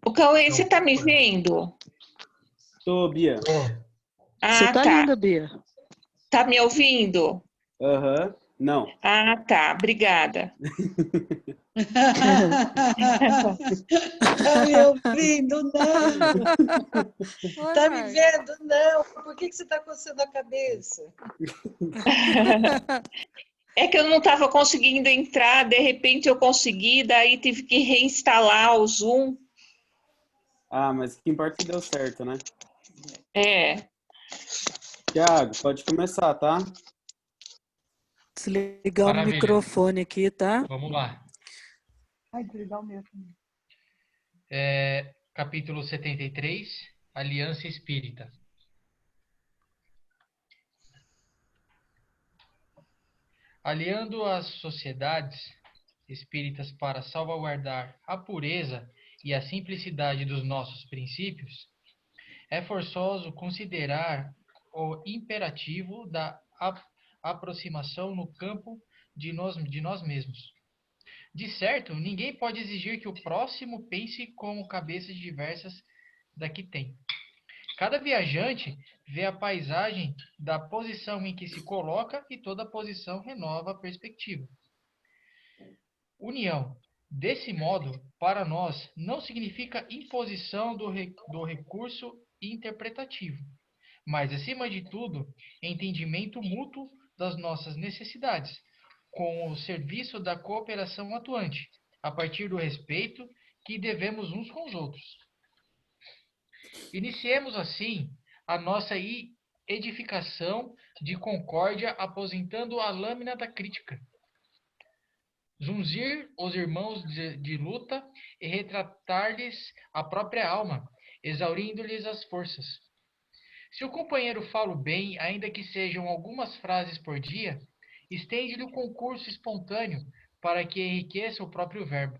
O Cauê, você Então, tá me vendo? Tô, Bia. Você Ah, tá tá. linda, Bia. Tá me ouvindo? Aham. Não. Ah, tá. Obrigada. Tá me ouvindo? Não. Oi, Tá me Marcos. vendo? Não. Por que você tá coçando a cabeça? É que eu não estava conseguindo entrar, de repente eu consegui, daí tive que reinstalar o Zoom. Ah, mas o que importa é que deu certo, né? É. Tiago, pode começar, tá? Desligar o Maravilha. microfone aqui, tá? Vamos lá. Ai, desligar o meu também. Capítulo 73, Aliança Espírita. Aliando as sociedades espíritas para salvaguardar a pureza e a simplicidade dos nossos princípios, é forçoso considerar o imperativo da aproximação no campo de nós mesmos. De certo, ninguém pode exigir que o próximo pense como cabeças diversas da que tem. Cada viajante vê a paisagem da posição em que se coloca e toda posição renova a perspectiva. União. Desse modo, para nós, não significa imposição do recurso interpretativo, mas, acima de tudo, entendimento mútuo das nossas necessidades, com o serviço da cooperação atuante, a partir do respeito que devemos uns com os outros. Iniciemos, assim, a nossa edificação de concórdia aposentando a lâmina da crítica. Zunzir os irmãos de luta e retratar-lhes a própria alma, exaurindo-lhes as forças. Se o companheiro fala bem, ainda que sejam algumas frases por dia, estende-lhe o concurso espontâneo para que enriqueça o próprio verbo.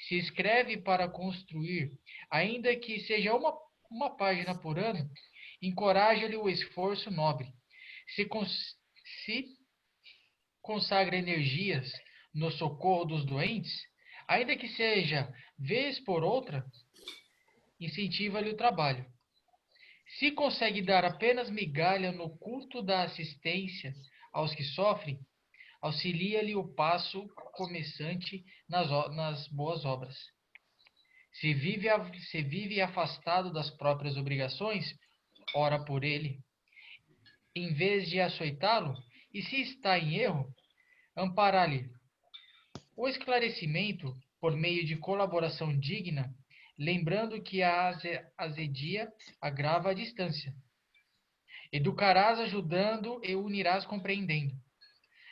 Se escreve para construir, ainda que seja uma página por ano, encoraja-lhe o esforço nobre. Se consagra energias no socorro dos doentes, ainda que seja vez por outra, incentiva-lhe o trabalho. Se consegue dar apenas migalha no culto da assistência aos que sofrem, auxilia-lhe o passo começante nas boas obras. Se vive afastado das próprias obrigações, ora por ele, em vez de açoitá-lo, e se está em erro, amparar-lhe. O esclarecimento, por meio de colaboração digna, lembrando que a azedia agrava a distância. Educarás ajudando e unirás compreendendo.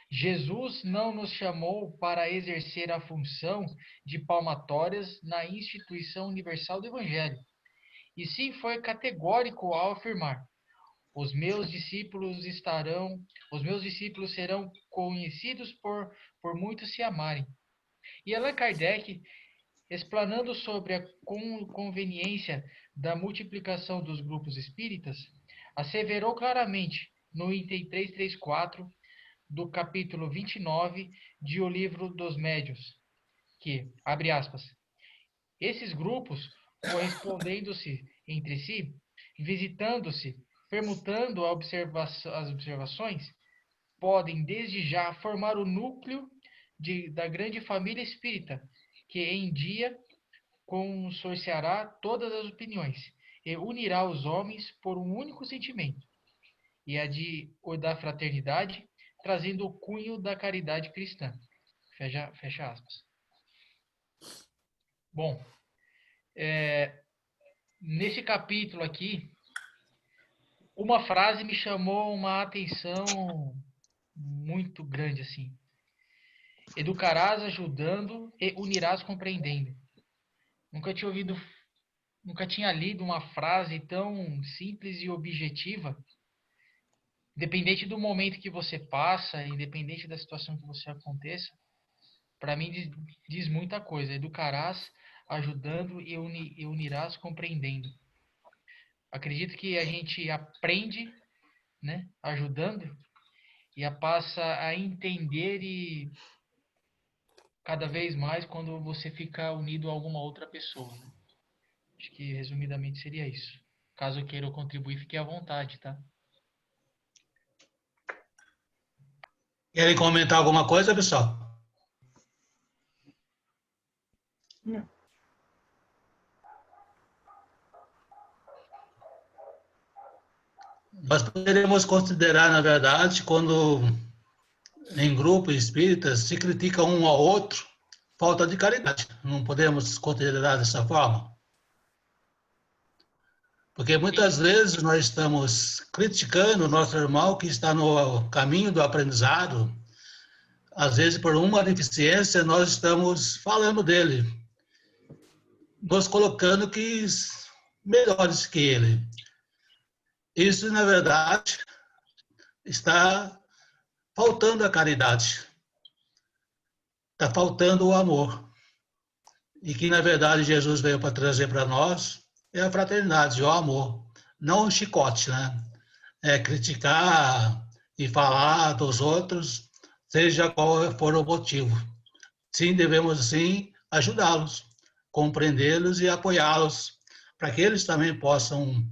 Jesus não nos chamou para exercer a função de palmatórias na instituição universal do Evangelho, e sim foi categórico ao afirmar: os meus discípulos serão conhecidos por muitos se amarem. E Allan Kardec, explanando sobre a conveniência da multiplicação dos grupos espíritas, asseverou claramente no item 334 do capítulo 29 de O Livro dos Médiuns, que, abre aspas, esses grupos, correspondendo-se entre si, visitando-se, permutando as observações, podem desde já formar o núcleo da grande família espírita, que em dia consorciará todas as opiniões e unirá os homens por um único sentimento, e o da fraternidade, trazendo o cunho da caridade cristã. Fecha aspas. Bom, nesse capítulo aqui, uma frase me chamou uma atenção muito grande, assim. Educarás ajudando e unirás compreendendo. Nunca tinha lido uma frase tão simples e objetiva. Independente do momento que você passa, independente da situação que você aconteça, para mim diz muita coisa. Educarás ajudando e unirás compreendendo. Acredito que a gente aprende, né, ajudando, e passa a entender e cada vez mais quando você fica unido a alguma outra pessoa, né? que resumidamente seria isso. Caso queiram contribuir, fiquem à vontade, tá? Querem comentar alguma coisa, pessoal? Não. Nós poderíamos considerar, na verdade, quando em grupos espíritas se critica um ao outro, falta de caridade. Não podemos considerar dessa forma? Porque muitas vezes nós estamos criticando o nosso irmão que está no caminho do aprendizado. Às vezes, por uma deficiência, nós estamos falando dele, nos colocando que melhores que ele. Isso, na verdade, está faltando a caridade, está faltando o amor. E que, na verdade, Jesus veio para trazer para nós é a fraternidade, o amor, não o chicote, né? É criticar e falar dos outros, seja qual for o motivo. Sim, devemos, sim, ajudá-los, compreendê-los e apoiá-los, para que eles também possam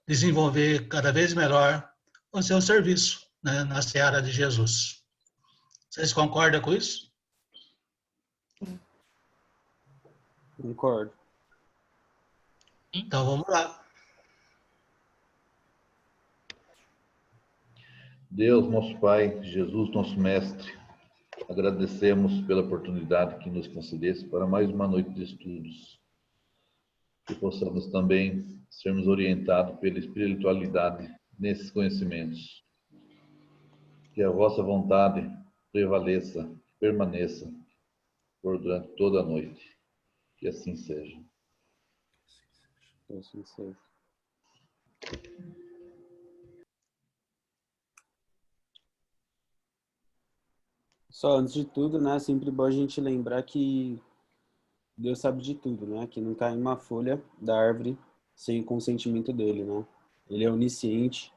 desenvolver cada vez melhor o seu serviço, né, na seara de Jesus. Vocês concordam com isso? Concordo. Então vamos lá. Deus, nosso Pai, Jesus, nosso Mestre, agradecemos pela oportunidade que nos concedesse para mais uma noite de estudos. Que possamos também sermos orientados pela espiritualidade nesses conhecimentos. Que a vossa vontade prevaleça, permaneça durante toda a noite. Que assim seja. Que assim seja. Só antes de tudo, né, é sempre bom a gente lembrar que Deus sabe de tudo, né? Que não cai uma folha da árvore sem o consentimento dele, né? Ele é onisciente,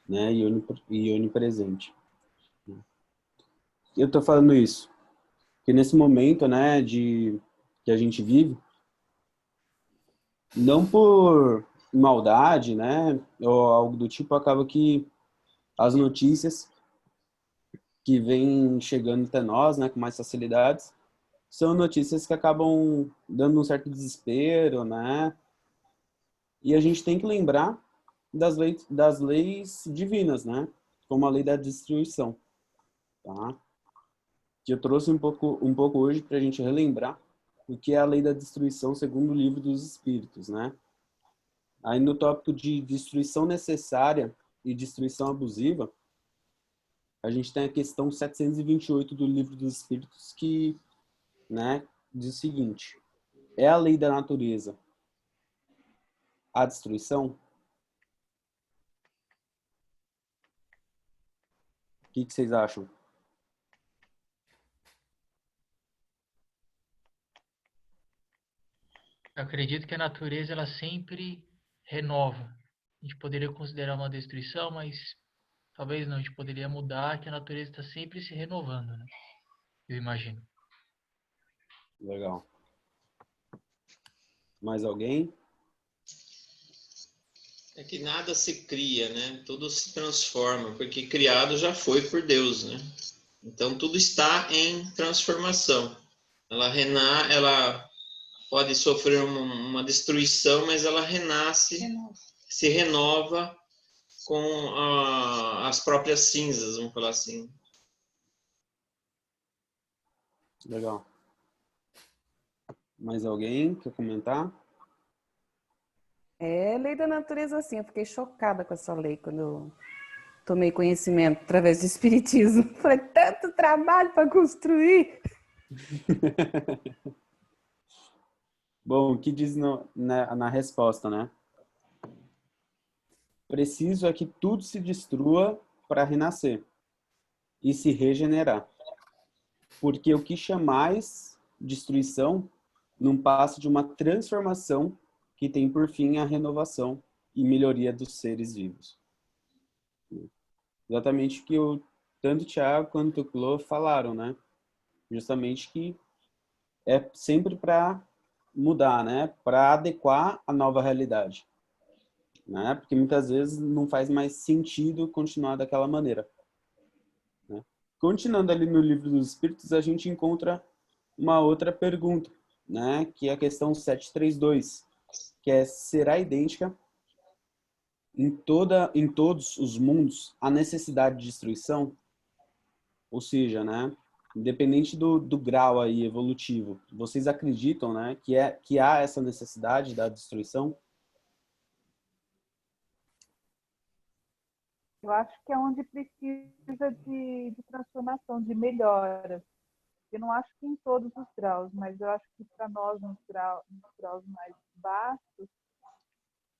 né? E onipresente. Eu tô falando isso porque nesse momento, né, que a gente vive, não por maldade, né, ou algo do tipo, acaba que as notícias que vêm chegando até nós, né, com mais facilidades, são notícias que acabam dando um certo desespero, né? E a gente tem que lembrar das leis divinas, né? Como a lei da destruição, tá? Que eu trouxe um pouco hoje para a gente relembrar o que é a lei da destruição segundo o livro dos Espíritos, né? Aí no tópico de destruição necessária e destruição abusiva, a gente tem a questão 728 do livro dos Espíritos que, né, diz o seguinte: é a lei da natureza a destruição? O que vocês acham? Eu acredito que a natureza ela sempre renova. A gente poderia considerar uma destruição, mas talvez não. A gente poderia mudar que a natureza está sempre se renovando, né? Eu imagino. Legal. Mais alguém? É que nada se cria, né? Tudo se transforma, porque criado já foi por Deus, né? Então tudo está em transformação. Ela pode sofrer uma destruição, mas ela renasce, se renova com as próprias cinzas, vamos falar assim. Legal. Mais alguém quer comentar? É lei da natureza, assim. Eu fiquei chocada com essa lei quando eu tomei conhecimento através do Espiritismo. Falei, tanto trabalho para construir. Bom, o que diz na resposta, né? Preciso é que tudo se destrua para renascer e se regenerar. Porque o que chamais destruição não passa de uma transformação que tem por fim a renovação e melhoria dos seres vivos. Exatamente o que tanto o Tiago quanto o Clô falaram, né? Justamente que é sempre para mudar, né? Para adequar a nova realidade, né? Porque muitas vezes não faz mais sentido continuar daquela maneira, né? Continuando ali no Livro dos Espíritos, a gente encontra uma outra pergunta, né? Que é a questão 732, que é: será idêntica em todos os mundos a necessidade de destruição? Ou seja, né? Independente do grau aí evolutivo, vocês acreditam, né? Que há essa necessidade da destruição? Eu acho que é onde precisa de transformação, de melhoras. Eu não acho que em todos os graus, mas eu acho que para nós, nos graus mais baixos,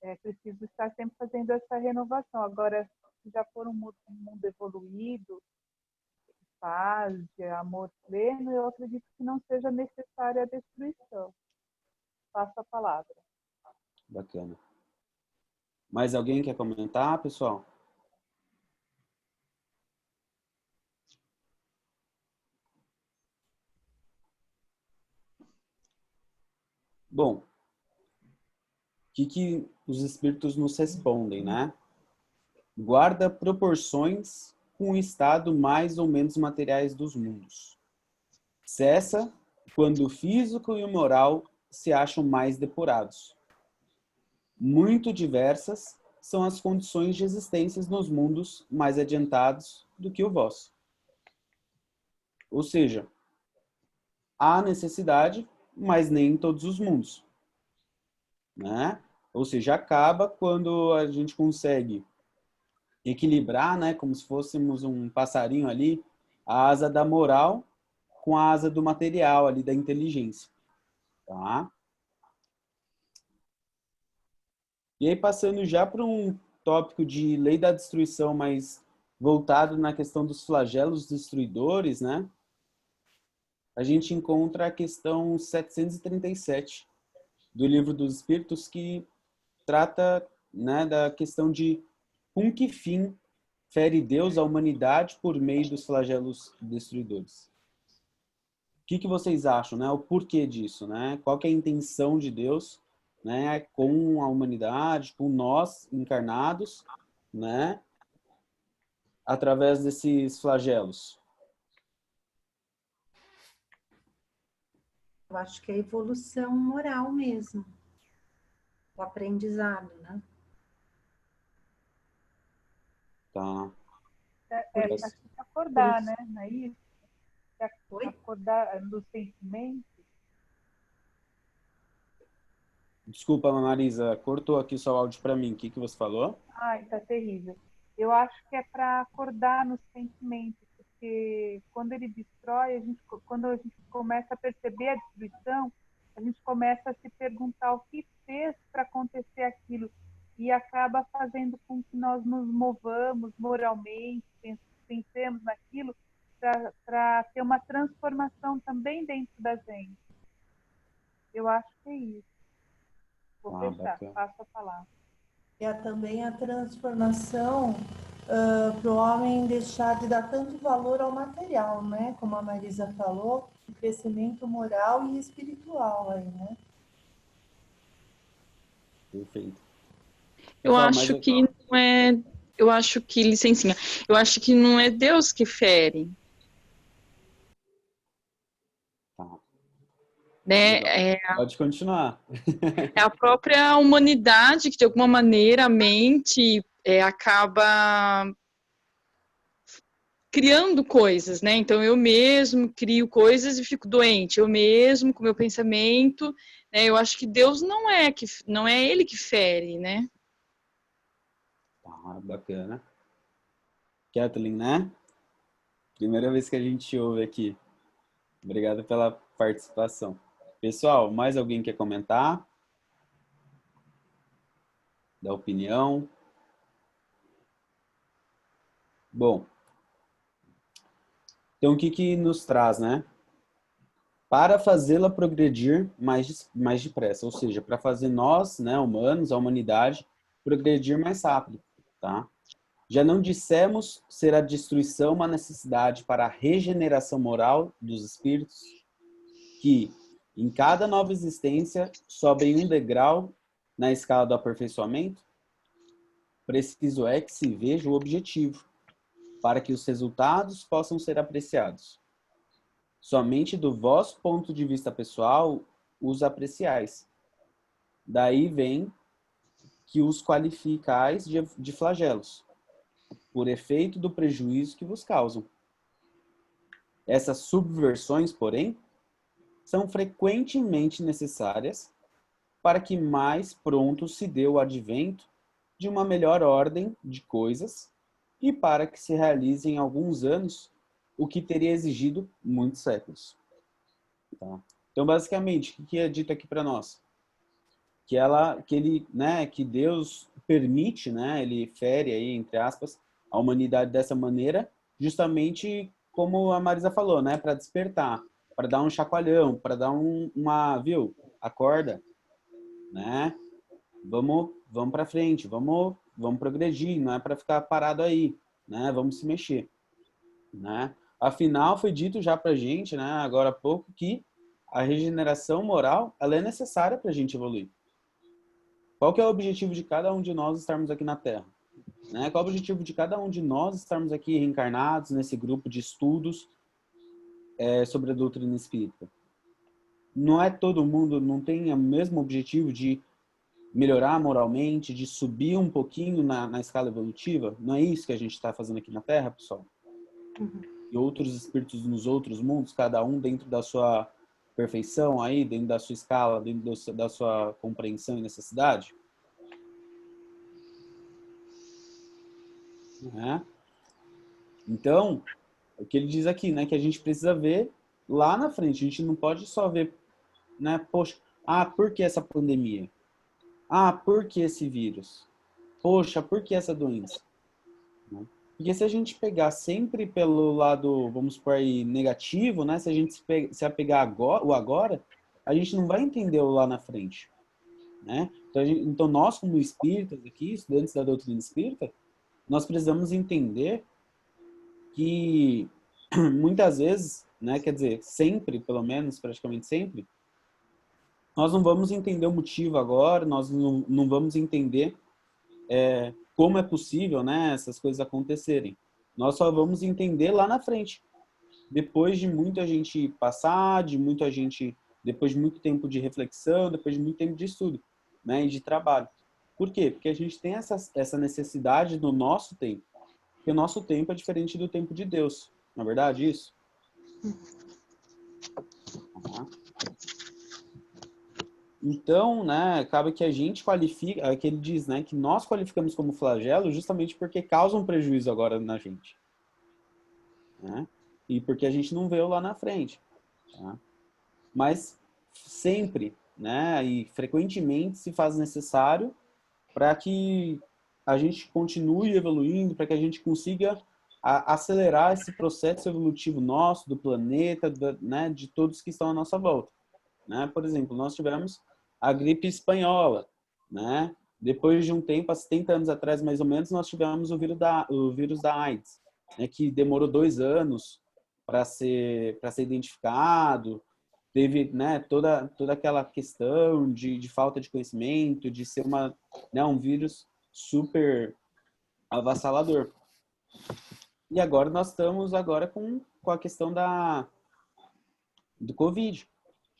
é preciso estar sempre fazendo essa renovação. Agora, se já for um mundo evoluído, paz, de amor pleno, eu acredito que não seja necessária a destruição. Passo a palavra. Bacana. Mais alguém quer comentar, pessoal? Bom, o que os espíritos nos respondem, né? Guarda proporções com o estado mais ou menos materiais dos mundos. Cessa quando o físico e o moral se acham mais depurados. Muito diversas são as condições de existência nos mundos mais adiantados do que o vosso. Ou seja, há necessidade, mas nem em todos os mundos, né? Ou seja, acaba quando a gente consegue equilibrar, né, como se fôssemos um passarinho ali, a asa da moral com a asa do material ali, da inteligência, tá? E aí, passando já para um tópico de lei da destruição, mais voltado na questão dos flagelos destruidores, né? A gente encontra a questão 737 do Livro dos Espíritos, que trata, né, da questão de com que fim fere Deus a humanidade por meio dos flagelos destruidores. O que vocês acham, né? O porquê disso, né? Qual que é a intenção de Deus, né, com a humanidade, com nós encarnados, né, através desses flagelos? Eu acho que é a evolução moral mesmo. O aprendizado, né? Tá. Acho que acordar, né? Não é isso? Oi? Acordar dos sentimentos. Desculpa, Marisa, cortou aqui só o áudio para mim. O que você falou? Ai, tá terrível. Eu acho que é para acordar nos sentimentos, porque quando ele destrói, quando a gente começa a perceber a destruição, a gente começa a se perguntar o que fez para acontecer aquilo e acaba fazendo com que nós nos movamos moralmente, pensemos naquilo para ter uma transformação também dentro da gente. Eu acho que é isso. Vou fechar, Bacana. passo a palavra. É também a transformação para o homem deixar de dar tanto valor ao material, né? Como a Marisa falou, o crescimento moral e espiritual aí, né? Perfeito. Eu acho que não é... Eu acho que, licencinha, eu acho que não é Deus que fere. Né? Pode continuar. É a própria humanidade que, de alguma maneira, a mente acaba criando coisas, né? Então, eu mesmo crio coisas e fico doente. Eu mesmo, com meu pensamento, né? Eu acho que Deus não é ele que fere, né? Bacana. Kathleen, né? Primeira vez que a gente ouve aqui. Obrigado pela participação. Pessoal, mais alguém quer comentar? Dar opinião? Bom, então o que nos traz, né? Para fazê-la progredir mais depressa, ou seja, para fazer nós, né, humanos, a humanidade, progredir mais rápido, tá? Já não dissemos ser a destruição uma necessidade para a regeneração moral dos espíritos, que, Em cada nova existência, sobem um degrau na escala do aperfeiçoamento? Preciso é que se veja o objetivo, para que os resultados possam ser apreciados. Somente do vosso ponto de vista pessoal os apreciais. Daí vem que os qualificais de flagelos, por efeito do prejuízo que vos causam. Essas subversões, porém, são frequentemente necessárias para que mais pronto se dê o advento de uma melhor ordem de coisas e para que se realize em alguns anos o que teria exigido muitos séculos. Tá? Então, basicamente, o que é dito aqui para nós? Que Deus permite, né, ele fere aí, entre aspas, a humanidade dessa maneira, justamente como a Marisa falou, né, para despertar, para dar um chacoalhão, para dar viu, acorda, né, vamos para frente, vamos progredir, não é para ficar parado aí, né, vamos se mexer, né. Afinal, foi dito já pra gente, né, agora há pouco, que a regeneração moral, ela é necessária para a gente evoluir. Qual que é o objetivo de cada um de nós estarmos aqui na Terra? Né? Qual é o objetivo de cada um de nós estarmos aqui reencarnados nesse grupo de estudos sobre a doutrina espírita? Não é todo mundo, não tem o mesmo objetivo de melhorar moralmente, de subir um pouquinho na escala evolutiva? Não é isso que a gente está fazendo aqui na Terra, pessoal? E outros espíritos nos outros mundos, cada um dentro da sua perfeição aí, dentro da sua escala, dentro da sua compreensão e necessidade? Né? Então, o que ele diz aqui, né, que a gente precisa ver lá na frente, a gente não pode só ver, né, poxa, por que essa pandemia? Por que esse vírus? Poxa, por que essa doença? Porque se a gente pegar sempre pelo lado, vamos supor aí, negativo, né? Se a gente se apegar agora, a gente não vai entender o lá na frente, né? Então nós, como espíritas aqui, estudantes da doutrina espírita, nós precisamos entender que muitas vezes, né? Quer dizer, sempre, pelo menos, praticamente sempre, nós não vamos entender o motivo agora, nós não vamos entender como é possível, né, essas coisas acontecerem. Nós só vamos entender lá na frente. Depois de muita gente passar, depois de muito tempo de reflexão, depois de muito tempo de estudo, né, e de trabalho. Por quê? Porque a gente tem essa necessidade no nosso tempo. Porque o nosso tempo é diferente do tempo de Deus. Não é verdade isso? Então, né, acaba que a gente qualifica, que ele diz, né, que nós qualificamos como flagelo justamente porque causa um prejuízo agora na gente. Né? E porque a gente não vê lá na frente. Tá? Mas sempre, né, e frequentemente se faz necessário para que a gente continue evoluindo, para que a gente consiga acelerar esse processo evolutivo nosso, do planeta, né, de todos que estão à nossa volta. Né? Por exemplo, nós tivemos a gripe espanhola, né? Depois de um tempo, há 70 anos atrás, mais ou menos, nós tivemos o vírus da AIDS, né? Que demorou 2 anos para ser identificado. Teve, né, toda aquela questão de falta de conhecimento, de ser um vírus super avassalador. E agora nós estamos com a questão do Covid,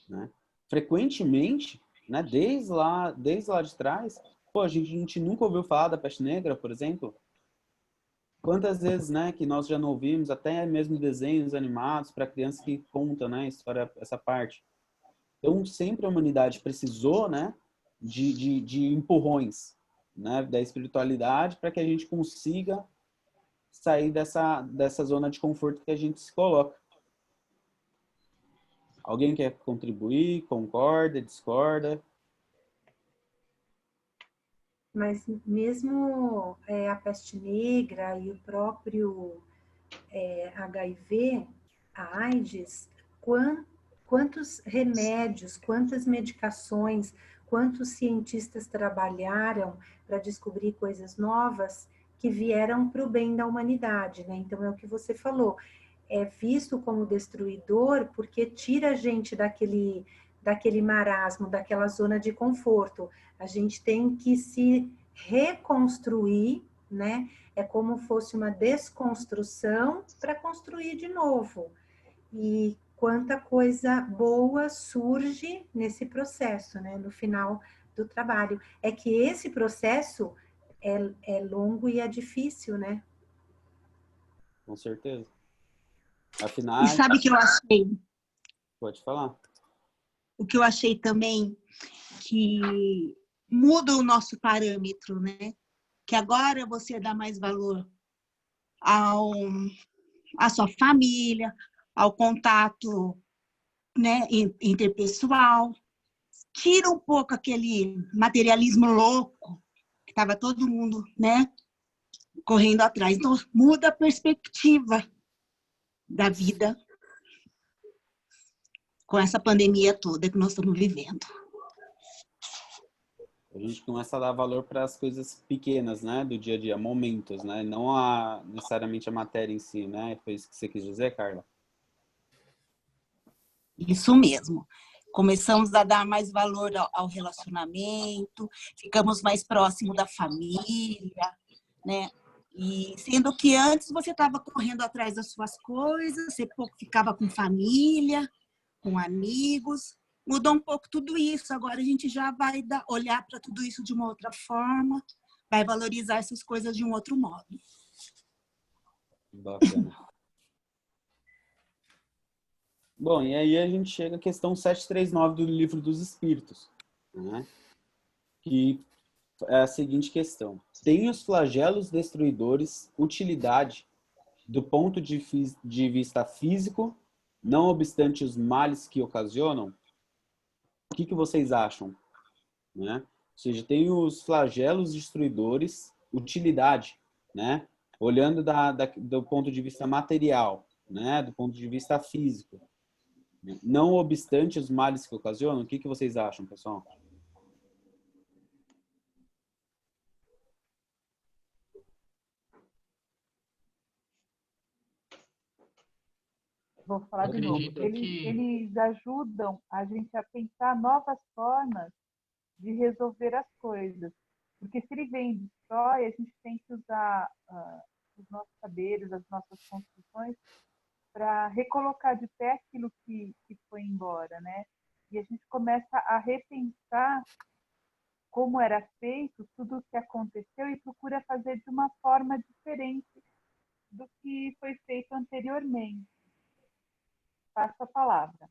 né? Frequentemente, né, desde lá de trás, a gente nunca ouviu falar da peste negra, por exemplo. Quantas vezes, né, que nós já não ouvimos, até mesmo desenhos animados para crianças que contam, né, história, essa parte. Então, sempre a humanidade precisou, né, de empurrões, né, da espiritualidade para que a gente consiga sair dessa zona de conforto que a gente se coloca. Alguém quer contribuir? Concorda? Discorda? Mas mesmo a peste negra e o próprio HIV, a AIDS, quantos remédios, quantas medicações, quantos cientistas trabalharam para descobrir coisas novas que vieram para o bem da humanidade, né? Então é o que você falou. É visto como destruidor porque tira a gente daquele marasmo, daquela zona de conforto. A gente tem que se reconstruir, né? É como fosse uma desconstrução para construir de novo. E quanta coisa boa surge nesse processo, né? No final do trabalho. É que esse processo é longo e é difícil, né? Com certeza. E Afinal, sabe o que eu achei? pode falar. O que eu achei também que muda o nosso parâmetro, né? Que agora você dá mais valor à sua família, ao contato, né, interpessoal. Tira um pouco aquele materialismo louco que estava todo mundo, né, correndo atrás. Então, muda a perspectiva da vida com essa pandemia toda que nós estamos vivendo. A gente começa a dar valor para as coisas pequenas, né, do dia a dia, momentos, né, não necessariamente a matéria em si, né? Foi isso que você quis dizer, Carla? Isso mesmo. Começamos a dar mais valor ao relacionamento, ficamos mais próximos da família, né? E sendo que antes você estava correndo atrás das suas coisas, você pouco ficava com família, com amigos, mudou um pouco tudo isso. Agora a gente já vai olhar para tudo isso de uma outra forma, vai valorizar essas coisas de um outro modo. Bacana. Bom, e aí a gente chega à questão 739 do Livro dos Espíritos, né? Que é a seguinte questão. Tem os flagelos destruidores utilidade do ponto de vista físico, não obstante os males que ocasionam? O que vocês acham? Né? Ou seja, tem os flagelos destruidores utilidade, né? Olhando do ponto de vista material, né? Do ponto de vista físico. Não obstante os males que ocasionam, o que vocês acham, pessoal? Vou falar de novo. Eles ajudam a gente a pensar novas formas de resolver as coisas. Porque se ele vem e destrói, a gente tem que usar os nossos saberes, as nossas construções, para recolocar de pé aquilo que foi embora, né? E a gente começa a repensar como era feito, tudo o que aconteceu e procura fazer de uma forma diferente do que foi feito anteriormente. Passo a palavra.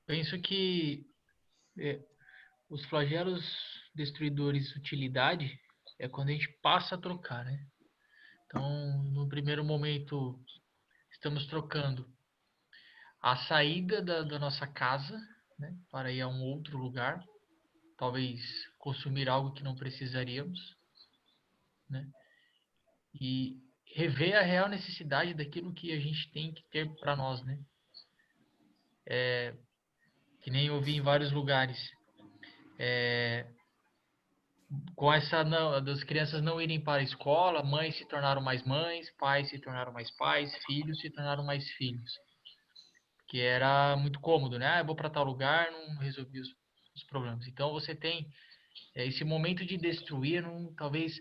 Penso que os flagelos destruidores utilidade é quando a gente passa a trocar, né? Então, no primeiro momento, estamos trocando a saída da nossa casa, né, para ir a um outro lugar, talvez consumir algo que não precisaríamos, né? E rever a real necessidade daquilo que a gente tem que ter para nós, né? Que nem eu vi em vários lugares. Com essa das crianças não irem para a escola, mães se tornaram mais mães, pais se tornaram mais pais, filhos se tornaram mais filhos. Que era muito cômodo, né? Eu vou para tal lugar, não resolvi os problemas. Então você tem esse momento de destruir, talvez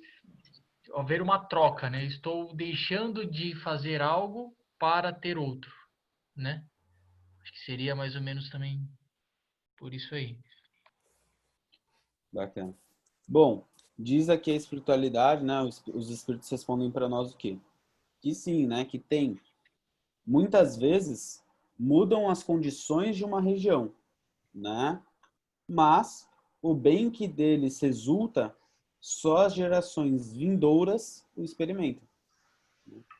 haver uma troca, né? Estou deixando de fazer algo para ter outro, né? Acho que seria mais ou menos também por isso aí. Bacana. Bom, diz aqui a espiritualidade, né? Os espíritos respondem para nós o quê? Que sim, né? Que tem. Muitas vezes mudam as condições de uma região, né? Mas o bem que deles resulta, só as gerações vindouras o experimentam.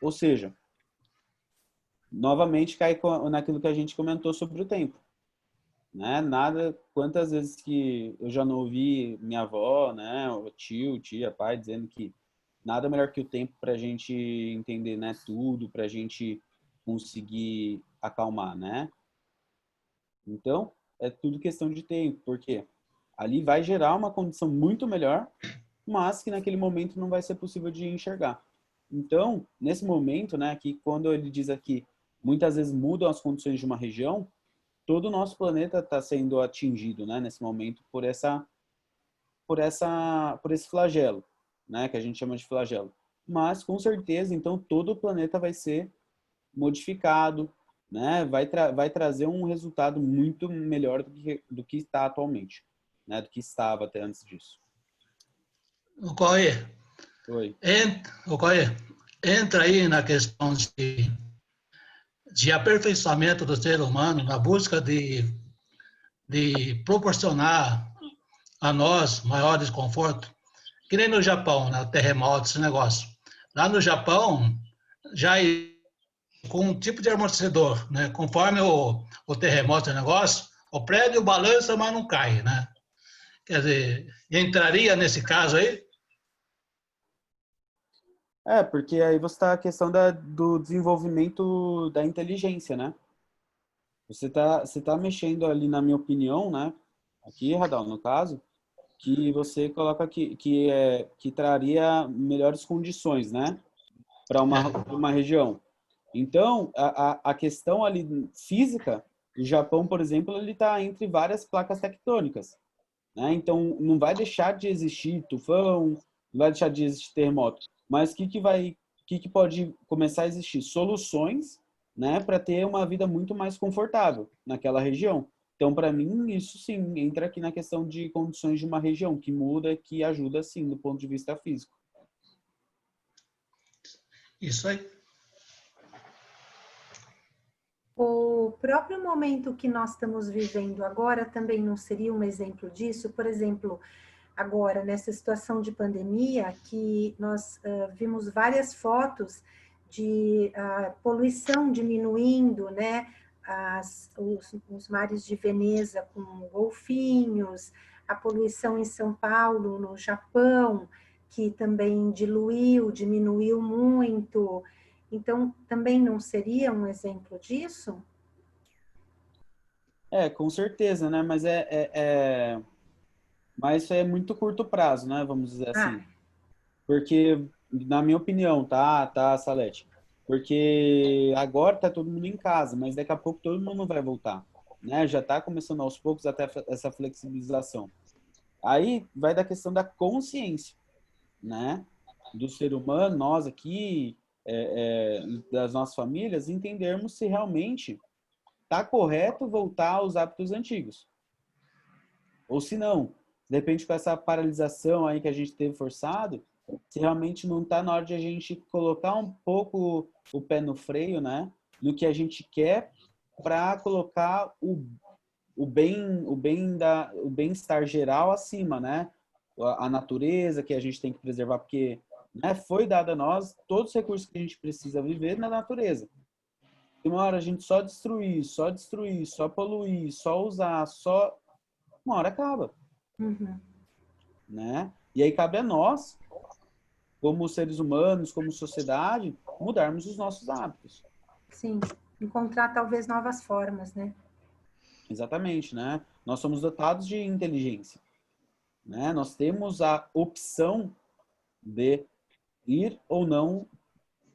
Ou seja, novamente cai naquilo que a gente comentou sobre o tempo. Né? Nada, quantas vezes que eu já não ouvi minha avó, né, o tio, tia, pai, dizendo que nada melhor que o tempo para a gente entender, né, tudo, para a gente conseguir acalmar, né? Então, é tudo questão de tempo, porque ali vai gerar uma condição muito melhor, mas que naquele momento não vai ser possível de enxergar, Então, nesse momento, né, que quando ele diz aqui, muitas vezes mudam as condições de uma região, todo o nosso planeta está sendo atingido, né, nesse momento por esse flagelo, né, que a gente chama de flagelo. Mas, com certeza, então, todo o planeta vai ser modificado, né, vai trazer um resultado muito melhor do que está atualmente, né, do que estava até antes disso. O Cauê, Oi. Entra aí na questão de aperfeiçoamento do ser humano, na busca de proporcionar a nós maiores confortos, que nem no Japão, né, terremoto, esse negócio. Lá no Japão, já com um tipo de amortecedor, né, conforme o terremoto, o negócio, o prédio balança, mas não cai, né? Quer dizer, entraria nesse caso aí? Porque aí você está a questão do desenvolvimento da inteligência, né? Você tá mexendo ali, na minha opinião, né? Aqui, Radal, no caso, que você coloca que traria melhores condições, né? Para uma região. Então, a questão ali física, o Japão, por exemplo, ele está entre várias placas tectônicas, né? Então, não vai deixar de existir tufão, não vai deixar de existir terremoto. Mas o que pode começar a existir? Soluções, né, para ter uma vida muito mais confortável naquela região. Então, para mim, isso sim entra aqui na questão de condições de uma região, que muda, que ajuda sim, do ponto de vista físico. Isso aí. O próprio momento que nós estamos vivendo agora também não seria um exemplo disso? Por exemplo, agora, nessa situação de pandemia, que nós vimos várias fotos de poluição diminuindo, né? Os mares de Veneza com golfinhos, a poluição em São Paulo, no Japão, que também diminuiu muito. Então, também não seria um exemplo disso? Com certeza, né? Mas isso é muito curto prazo, né? Vamos dizer assim. Porque, na minha opinião, tá, Salete? Porque agora tá todo mundo em casa, mas daqui a pouco todo mundo vai voltar, né? Já tá começando aos poucos até essa flexibilização. Aí vai da questão da consciência, né? Do ser humano, nós aqui, das nossas famílias, entendermos se realmente tá correto voltar aos hábitos antigos. Ou se não, de repente com essa paralisação aí que a gente teve forçado, se realmente não está na hora de a gente colocar um pouco o pé no freio, né? No que a gente quer para colocar o bem-estar geral acima, né? A natureza que a gente tem que preservar, porque, né, foi dado a nós todos os recursos que a gente precisa viver na natureza. E uma hora a gente só destruir, só poluir, só usar, uma hora acaba. Uhum. Né? E aí cabe a nós, como seres humanos, como sociedade, mudarmos os nossos hábitos. Sim, encontrar talvez novas formas, né? Exatamente, né? Nós somos dotados de inteligência, né? Nós temos a opção de ir ou não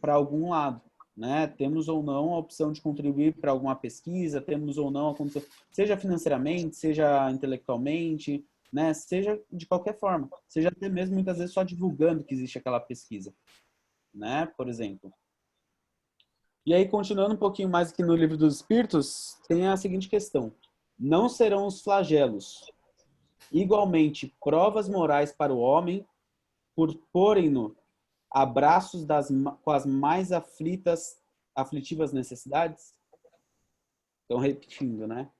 para algum lado, né? Temos ou não a opção de contribuir para alguma pesquisa, temos ou não a condição, seja financeiramente, seja intelectualmente, né? Seja de qualquer forma, seja até mesmo muitas vezes só divulgando que existe aquela pesquisa, né? Por exemplo. E aí, continuando um pouquinho mais aqui no Livro dos Espíritos, tem a seguinte questão: não serão os flagelos igualmente provas morais para o homem por porem-no a braços com as mais aflitivas necessidades? Então, repetindo, né?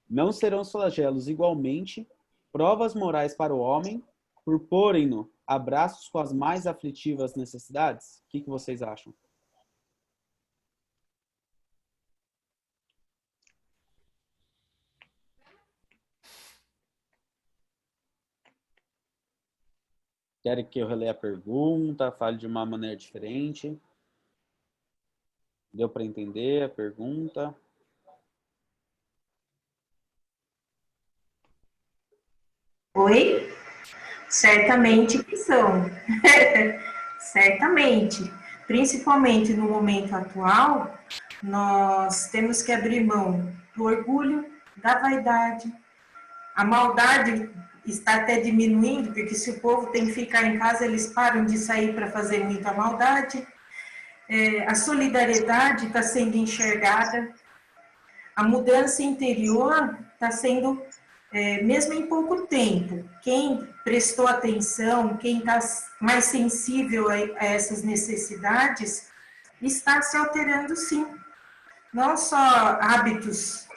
Não serão os flagelos igualmente provas morais para o homem por porem-no a braços com as mais aflitivas necessidades? O que vocês acham? Querem que eu releia a pergunta, fale de uma maneira diferente? Deu para entender a pergunta? Oi? Certamente que são. Certamente. principalmente no momento atual, nós temos que abrir mão do orgulho, da vaidade. A maldade está até diminuindo, porque se o povo tem que ficar em casa, eles param de sair para fazer muita maldade. A solidariedade está sendo enxergada. A mudança interior está sendo, mesmo em pouco tempo, quem prestou atenção, quem está mais sensível a essas necessidades, está se alterando sim. Não só hábitos,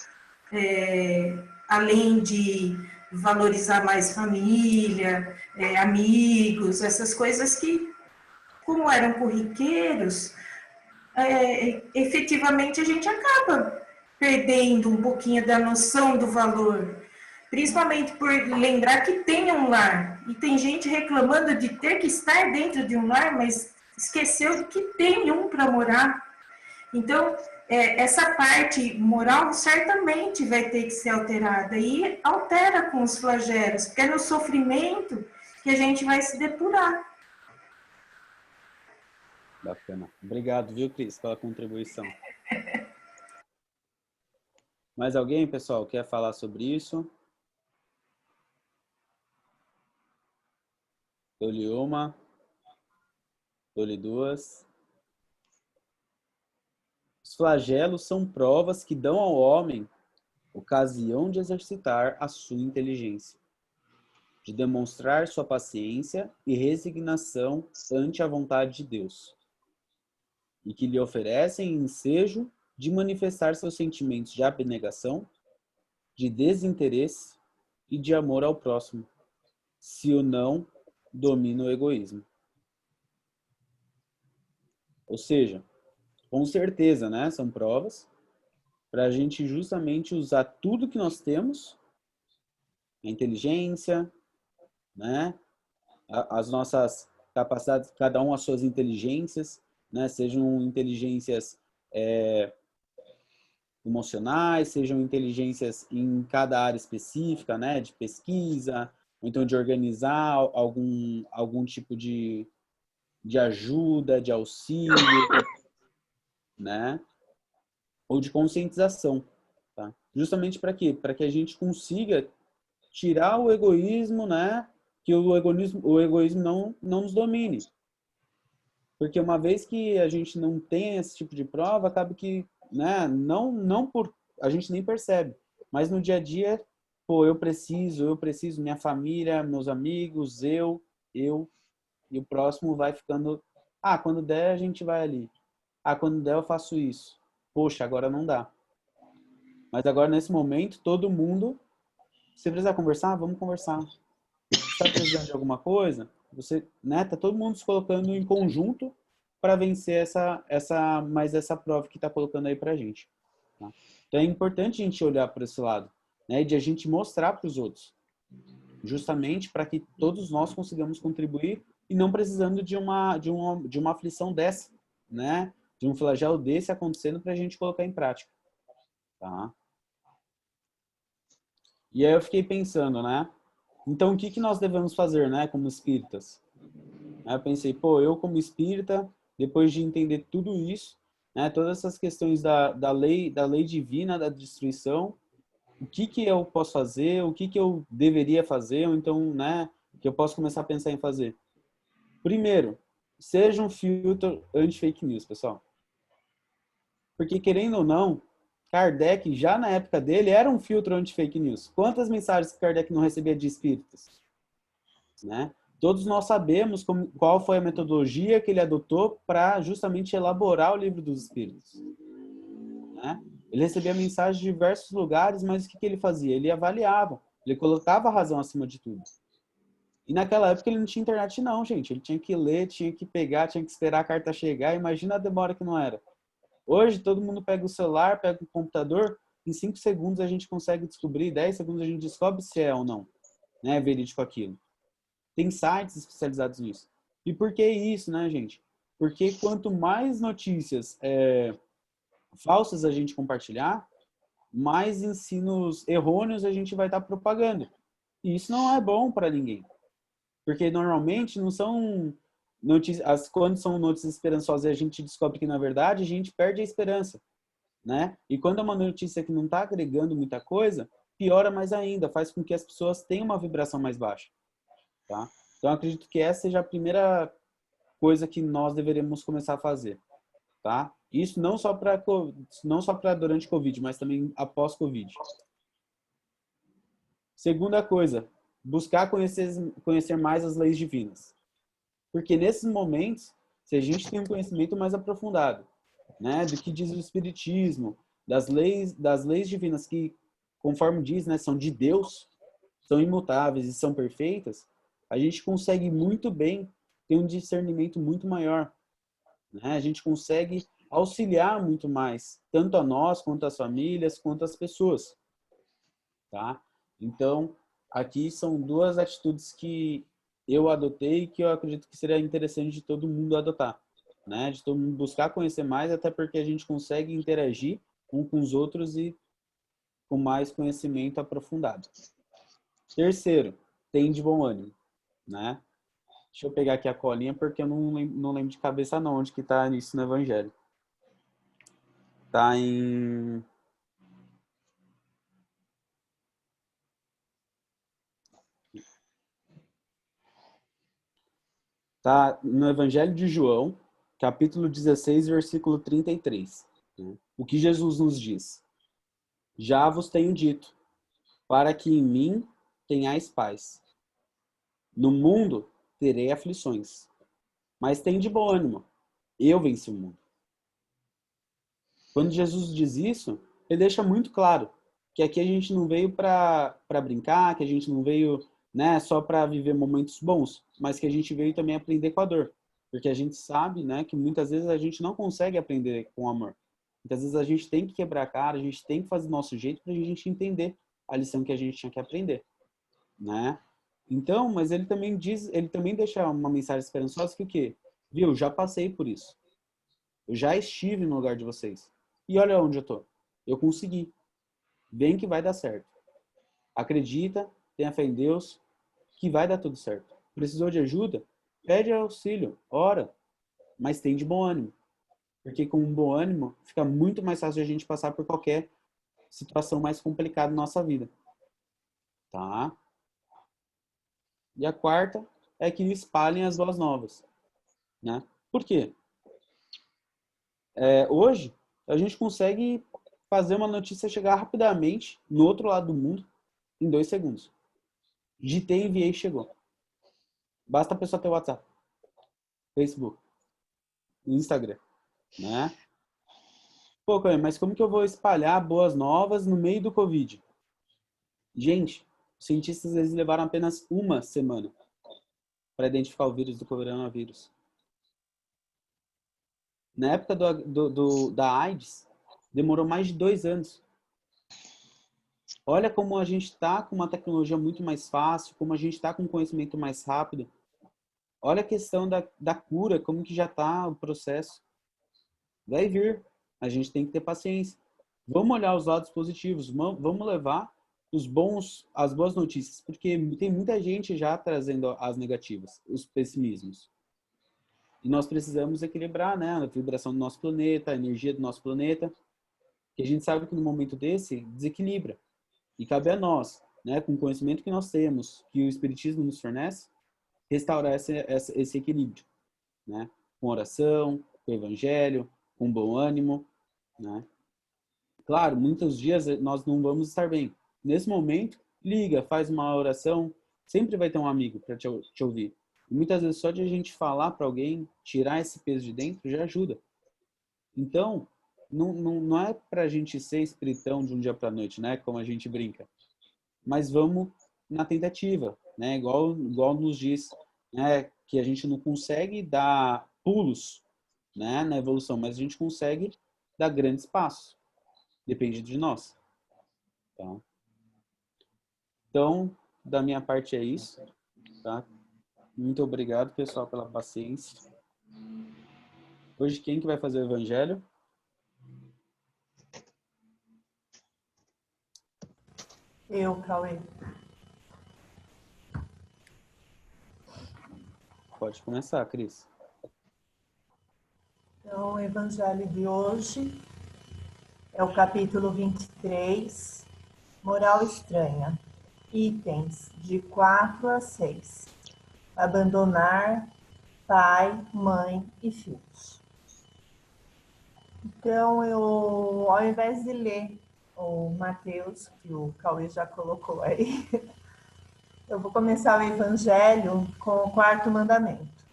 além de valorizar mais família, amigos, essas coisas que, como eram corriqueiros, efetivamente a gente acaba perdendo um pouquinho da noção do valor, principalmente por lembrar que tem um lar, e tem gente reclamando de ter que estar dentro de um lar, mas esqueceu de que tem um para morar. Então, essa parte moral certamente vai ter que ser alterada, e altera com os flagelos, porque é no sofrimento que a gente vai se depurar. Bacana. Obrigado, viu, Cris, pela contribuição. Mais alguém, pessoal, quer falar sobre isso? Eu li uma. Eu li duas. Os flagelos são provas que dão ao homem ocasião de exercitar a sua inteligência, de demonstrar sua paciência e resignação ante a vontade de Deus, e que lhe oferecem ensejo de manifestar seus sentimentos de abnegação, de desinteresse e de amor ao próximo, se o não domina o egoísmo. Ou seja, com certeza, né, são provas para a gente justamente usar tudo que nós temos, a inteligência, né, as nossas capacidades, cada um as suas inteligências, né, sejam inteligências emocionais, sejam inteligências em cada área específica, né, de pesquisa, ou então de organizar algum tipo de ajuda, de auxílio, né, ou de conscientização, tá? Justamente para quê? Para que a gente consiga tirar o egoísmo, né, que o egoísmo não nos domine. Porque uma vez que a gente não tem esse tipo de prova, acaba que, né, não por a gente nem percebe, mas no dia a dia, pô, eu preciso, minha família, meus amigos, eu, e o próximo vai ficando, quando der a gente vai ali. Quando der eu faço isso. Poxa, agora não dá. Mas agora nesse momento, todo mundo, se precisar conversar, vamos conversar. Se está precisando de alguma coisa, você, né, tá todo mundo se colocando em conjunto para vencer essa prova que está colocando aí para a gente. Tá? Então é importante a gente olhar para esse lado, né, de a gente mostrar para os outros, justamente para que todos nós consigamos contribuir e não precisando de uma aflição dessa, né, de um flagelo desse acontecendo para a gente colocar em prática. Tá? E aí eu fiquei pensando, né, então o que nós devemos fazer, né, como espíritas? Aí eu pensei, pô, eu como espírita, depois de entender tudo isso, né, todas essas questões da lei divina, da destruição, o que eu posso fazer, o que eu deveria fazer, ou então, né, que eu posso começar a pensar em fazer? Primeiro, seja um filtro anti-fake news, pessoal. Porque, querendo ou não, Kardec, já na época dele, era um filtro anti-fake news. Quantas mensagens que Kardec não recebia de espíritas? Né? Todos nós sabemos qual foi a metodologia que ele adotou para justamente elaborar o livro dos espíritos. Né? Ele recebia mensagens de diversos lugares, mas o que ele fazia? Ele avaliava, ele colocava a razão acima de tudo. E naquela época ele não tinha internet não, gente. Ele tinha que ler, tinha que pegar, tinha que esperar a carta chegar. Imagina a demora que não era. Hoje todo mundo pega o celular, pega o computador, em 5 segundos a gente consegue descobrir, 10 segundos a gente descobre se é ou não, né, verídico aquilo. Tem sites especializados nisso. E por que isso, né, gente? Porque quanto mais notícias falsas a gente compartilhar, mais ensinos errôneos a gente vai estar propagando. E isso não é bom para ninguém. Porque normalmente não são quando são notícias esperançosas e a gente descobre que, na verdade, a gente perde a esperança, né? E quando é uma notícia que não está agregando muita coisa, piora mais ainda, faz com que as pessoas tenham uma vibração mais baixa, tá? Então, acredito que essa seja a primeira coisa que nós deveríamos começar a fazer, tá? Isso não só para durante Covid, mas também após Covid. Segunda coisa, buscar conhecer mais as leis divinas. Porque nesses momentos, se a gente tem um conhecimento mais aprofundado, né, do que diz o Espiritismo, das leis divinas que, conforme diz, né, são de Deus, são imutáveis e são perfeitas, a gente consegue muito bem ter um discernimento muito maior, né? A gente consegue auxiliar muito mais, tanto a nós, quanto as famílias, quanto as pessoas, tá? Então, aqui são duas atitudes que eu adotei e que eu acredito que seria interessante de todo mundo adotar, né? De todo mundo buscar conhecer mais, até porque a gente consegue interagir um com os outros e com mais conhecimento aprofundado. Terceiro, tem de bom ânimo, né? Deixa eu pegar aqui a colinha, porque eu não lembro de cabeça não, onde que está isso no Evangelho. Está em... Está no Evangelho de João, capítulo 16, versículo 33. O que Jesus nos diz? Já vos tenho dito, para que em mim tenhais paz. No mundo terei aflições, mas tem de bom ânimo. Eu venci o mundo. Quando Jesus diz isso, ele deixa muito claro que aqui a gente não veio para brincar, que a gente não veio, né, só para viver momentos bons, mas que a gente veio também aprender com a dor. Porque a gente sabe, né, que muitas vezes a gente não consegue aprender com amor. Muitas vezes a gente tem que quebrar a cara, a gente tem que fazer do nosso jeito para a gente entender a lição que a gente tinha que aprender, né? Então, mas ele também diz, ele também deixa uma mensagem esperançosa que o quê? Viu, já passei por isso. Eu já estive no lugar de vocês. E olha onde eu tô. Eu consegui. Vem que vai dar certo. Acredita, tenha fé em Deus, que vai dar tudo certo. Precisou de ajuda? Pede auxílio, ora, mas tem de bom ânimo. Porque com um bom ânimo, fica muito mais fácil a gente passar por qualquer situação mais complicada na nossa vida. Tá? E a quarta é que espalhem as boas novas. Né? Por quê? Hoje, a gente consegue fazer uma notícia chegar rapidamente no outro lado do mundo em 2 segundos. Digitei, enviei, chegou. Basta a pessoa ter WhatsApp, Facebook, Instagram, né? Pô, mas como que eu vou espalhar boas novas no meio do Covid? Gente, os cientistas eles levaram apenas 1 semana para identificar o vírus do coronavírus. Na época da AIDS, demorou mais de 2 anos. Olha como a gente está com uma tecnologia muito mais fácil, como a gente está com um conhecimento mais rápido. Olha a questão da cura, como que já está o processo. Vai vir. A gente tem que ter paciência. Vamos olhar os lados positivos. Vamos levar as boas notícias. Porque tem muita gente já trazendo as negativas, os pessimismos. E nós precisamos equilibrar, né, a vibração do nosso planeta, a energia do nosso planeta. Que a gente sabe que no momento desse, desequilibra. E cabe a nós, né, com o conhecimento que nós temos, que o Espiritismo nos fornece, restaurar esse equilíbrio, né? Com oração, com o Evangelho, com bom ânimo, né? Claro, muitos dias nós não vamos estar bem. Nesse momento, liga, faz uma oração, sempre vai ter um amigo para te ouvir. E muitas vezes só de a gente falar para alguém, tirar esse peso de dentro, já ajuda. Então, não é para a gente ser espiritão de um dia para a noite, né? Como a gente brinca. Mas vamos na tentativa, né? Igual nos diz, né? Que a gente não consegue dar pulos, né? Na evolução, mas a gente consegue dar grandes passos. Depende de nós. Tá? Então, da minha parte é isso. Tá? Muito obrigado, pessoal, pela paciência. Hoje, quem que vai fazer o evangelho? Eu, Cauê. Pode começar, Cris. o evangelho de hoje é o capítulo 23, Moral Estranha, itens de 4 a 6. Abandonar pai, mãe e filhos. Então, eu, ao invés de ler o Mateus, que o Cauê já colocou aí, eu vou começar o evangelho com o 4º mandamento,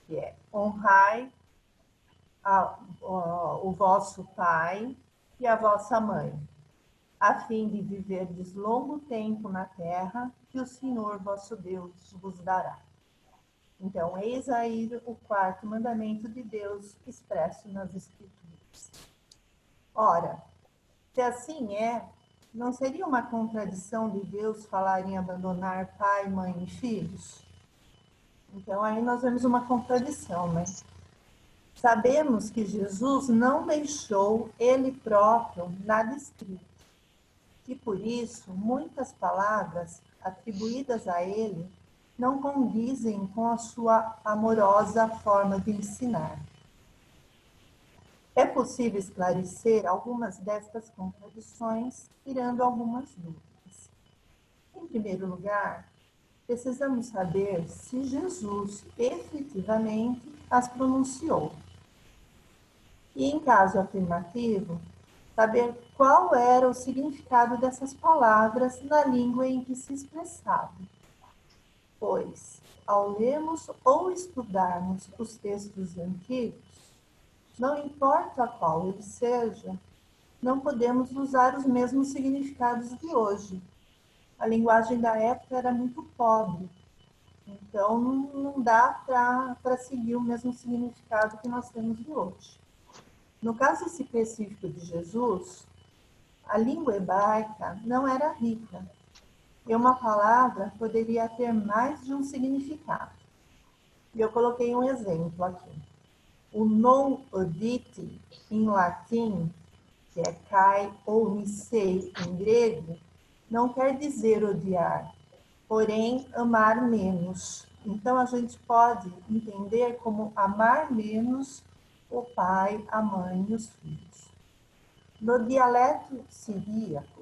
que é: honrai o vosso pai e a vossa mãe, a fim de viverdes longo tempo na terra que o Senhor vosso Deus vos dará. Então, eis aí o 4º mandamento de Deus expresso nas Escrituras. Ora, se assim é, não seria uma contradição de Deus falar em abandonar pai, mãe e filhos? Então, aí nós vemos uma contradição, né? Sabemos que Jesus não deixou ele próprio nada escrito. E por isso, muitas palavras atribuídas a ele não condizem com a sua amorosa forma de ensinar. É possível esclarecer algumas destas contradições, tirando algumas dúvidas. Em primeiro lugar, precisamos saber se Jesus efetivamente as pronunciou. E, em caso afirmativo, saber qual era o significado dessas palavras na língua em que se expressavam. Pois, ao lermos ou estudarmos os textos antigos, não importa qual ele seja, não podemos usar os mesmos significados de hoje. A linguagem da época era muito pobre, então não dá para seguir o mesmo significado que nós temos de hoje. No caso específico de Jesus, a língua hebraica não era rica, e uma palavra poderia ter mais de um significado. E eu coloquei um exemplo aqui. O non odite, em latim, que é kai ou nisei em grego, não quer dizer odiar, porém amar menos. Então a gente pode entender como amar menos o pai, a mãe e os filhos. No dialeto siríaco,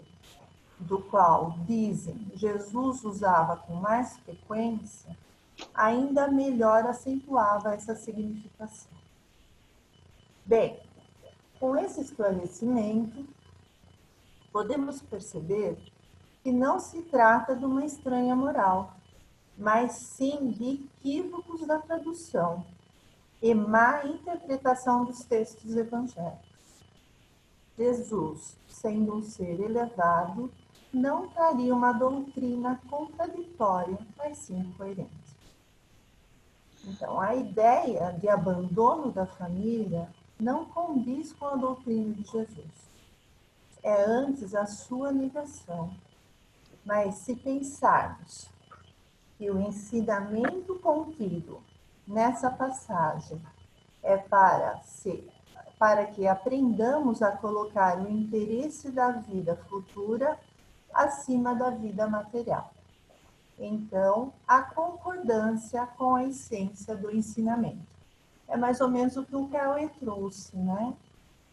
do qual dizem Jesus usava com mais frequência, ainda melhor acentuava essa significação. Bem, com esse esclarecimento, podemos perceber que não se trata de uma estranha moral, mas sim de equívocos da tradução e má interpretação dos textos evangélicos. Jesus, sendo um ser elevado, não traria uma doutrina contraditória, mas sim coerente. Então, a ideia de abandono da família não condiz com a doutrina de Jesus. É antes a sua negação. Mas se pensarmos que o ensinamento contido nessa passagem é para que aprendamos a colocar o interesse da vida futura acima da vida material. Então, a concordância com a essência do ensinamento. É mais ou menos o que o Cauê trouxe, né?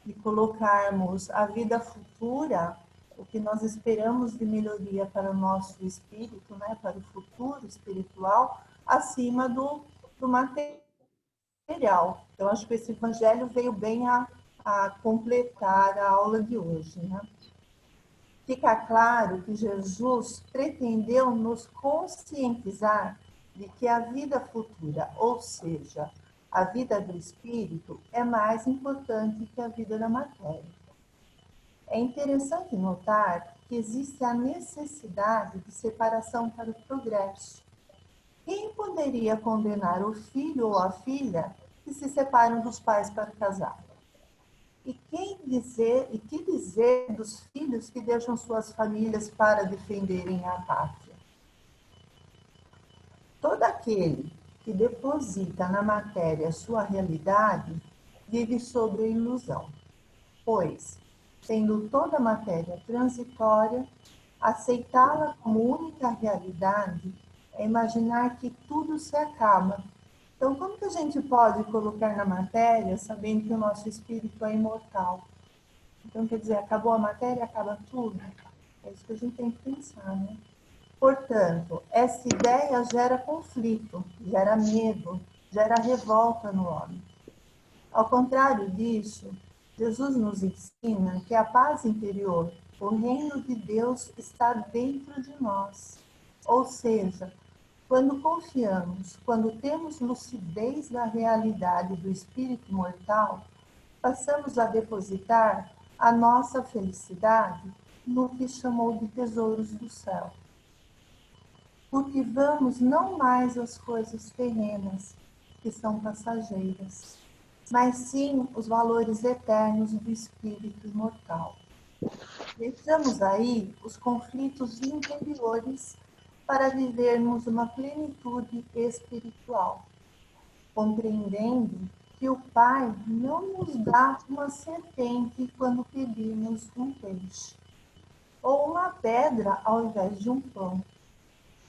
De colocarmos a vida futura, o que nós esperamos de melhoria para o nosso espírito, né? Para o futuro espiritual, acima do material. Então, acho que esse evangelho veio bem a completar a aula de hoje, né? Fica claro que Jesus pretendeu nos conscientizar de que a vida futura, ou seja, a vida do espírito, é mais importante que a vida da matéria. É interessante notar que existe a necessidade de separação para o progresso. Quem poderia condenar o filho ou a filha que se separam dos pais para casar? E que dizer dos filhos que deixam suas famílias para defenderem a pátria? Todo aquele que deposita na matéria sua realidade vive sobre a ilusão, pois, sendo toda matéria transitória, aceitá-la como única realidade é imaginar que tudo se acaba Então, como que a gente pode colocar na matéria, sabendo que o nosso espírito é imortal? Então, quer dizer, acabou a matéria, acaba tudo? É isso que a gente tem que pensar, né? Portanto, essa ideia gera conflito, gera medo, gera revolta no homem. Ao contrário disso, Jesus nos ensina que a paz interior, o reino de Deus está dentro de nós. Ou seja, quando confiamos, quando temos lucidez da realidade do espírito mortal, passamos a depositar a nossa felicidade no que chamou de tesouros do céu. Cultivamos não mais as coisas terrenas, que são passageiras, mas sim os valores eternos do espírito imortal. Deixamos aí os conflitos interiores para vivermos uma plenitude espiritual, compreendendo que o Pai não nos dá uma serpente quando pedimos um peixe, ou uma pedra ao invés de um pão,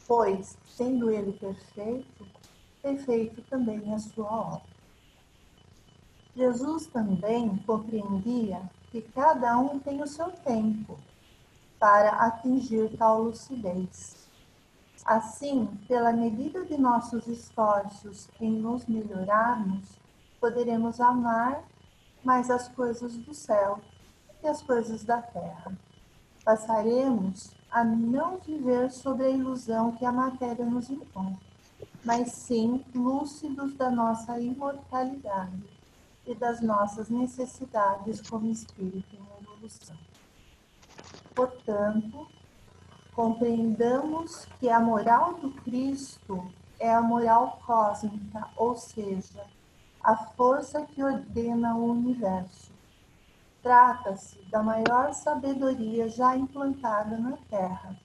pois, sendo Ele perfeito, perfeito também a sua obra. Jesus também compreendia que cada um tem o seu tempo para atingir tal lucidez. Assim, pela medida de nossos esforços em nos melhorarmos, poderemos amar mais as coisas do céu e as coisas da terra. Passaremos a não viver sobre a ilusão que a matéria nos impõe, mas sim lúcidos da nossa imortalidade e das nossas necessidades como espírito em evolução. Portanto, compreendamos que a moral do Cristo é a moral cósmica, ou seja, a força que ordena o universo. Trata-se da maior sabedoria já implantada na Terra.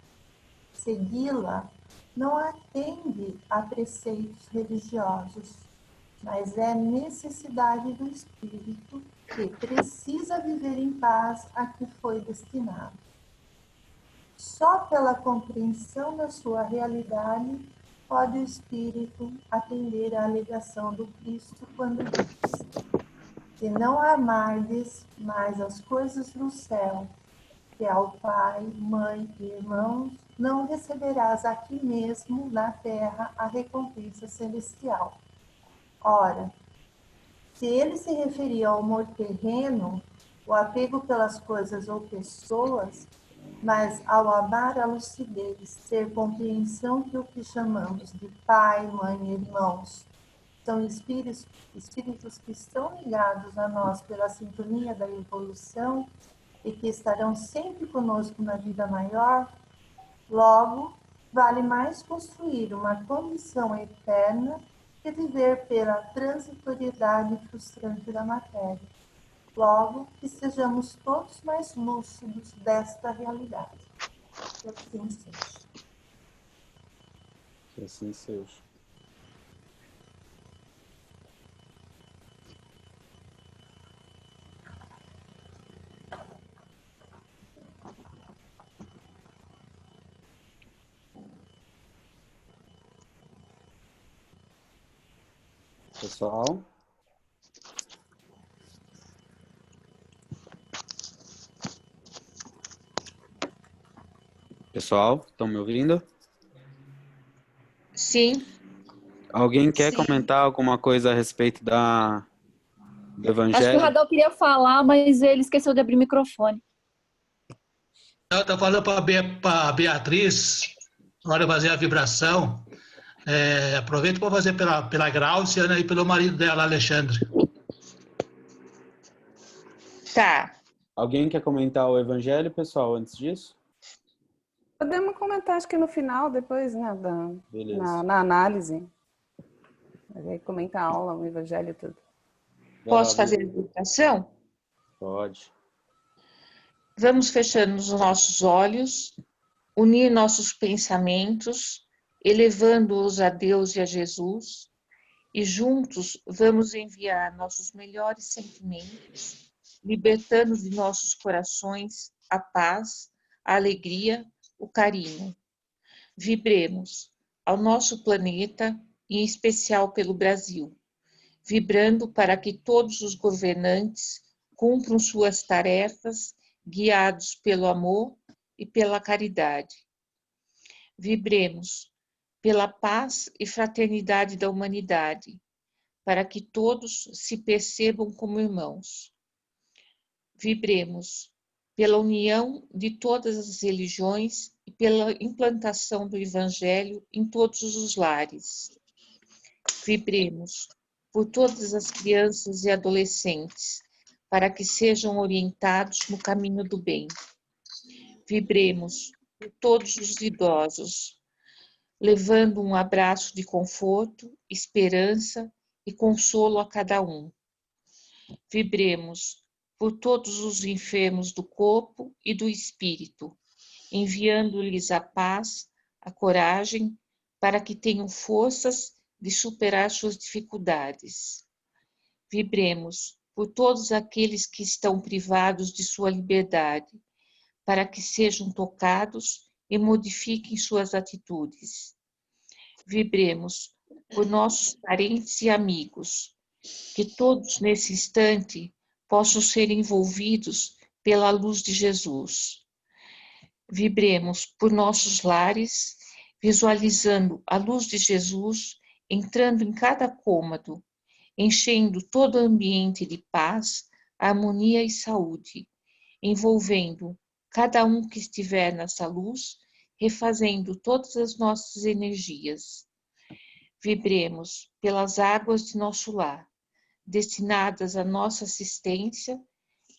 Segui-la não atende a preceitos religiosos, mas é necessidade do espírito que precisa viver em paz a que foi destinado. Só pela compreensão da sua realidade pode o espírito atender à alegação do Cristo quando diz: se não amardes mais as coisas do céu, que ao Pai, Mãe e irmãos, não receberás aqui mesmo na terra a recompensa celestial. Ora, se ele se referia ao amor terreno, o apego pelas coisas ou pessoas, mas ao amar a lucidez, ter compreensão que o que chamamos de pai, mãe e irmãos são espíritos que estão ligados a nós pela sintonia da evolução e que estarão sempre conosco na vida maior, logo, vale mais construir uma condição eterna que viver pela transitoriedade frustrante da matéria. Logo, que sejamos todos mais lúcidos desta realidade. Que assim seja. Que assim seja. Pessoal? Pessoal, estão me ouvindo? Sim. Alguém quer Sim. comentar alguma coisa a respeito do Evangelho? Acho que o Radal queria falar, mas ele esqueceu de abrir o microfone. Eu estou falando para a Beatriz, na hora de fazer a vibração, aproveita para fazer pela Gráucia, né, e pelo marido dela, Alexandre. Tá. Alguém quer comentar o Evangelho, pessoal, antes disso? Podemos comentar, acho que no final, depois, né, Beleza. na análise. Aí comenta a aula, o Evangelho e tudo. Posso fazer a meditação? Pode. Vamos fechando os nossos olhos, unir nossos pensamentos, elevando-os a Deus e a Jesus, e juntos vamos enviar nossos melhores sentimentos, libertando de nossos corações a paz, a alegria, o carinho. Vibremos ao nosso planeta em especial pelo Brasil, vibrando para que todos os governantes cumpram suas tarefas, guiados pelo amor e pela caridade. Vibremos pela paz e fraternidade da humanidade, para que todos se percebam como irmãos. Vibremos pela união de todas as religiões e pela implantação do Evangelho em todos os lares. Vibremos por todas as crianças e adolescentes, para que sejam orientados no caminho do bem. Vibremos por todos os idosos, levando um abraço de conforto, esperança e consolo a cada um. Vibremos por todos os enfermos do corpo e do espírito, enviando-lhes a paz, a coragem, para que tenham forças de superar suas dificuldades. Vibremos por todos aqueles que estão privados de sua liberdade, para que sejam tocados e modifiquem suas atitudes. Vibremos por nossos parentes e amigos, que todos nesse instante possam ser envolvidos pela luz de Jesus. Vibremos por nossos lares, visualizando a luz de Jesus entrando em cada cômodo, enchendo todo o ambiente de paz, harmonia e saúde, envolvendo cada um que estiver nessa luz, refazendo todas as nossas energias. Vibremos pelas águas de nosso lar, destinadas à nossa assistência,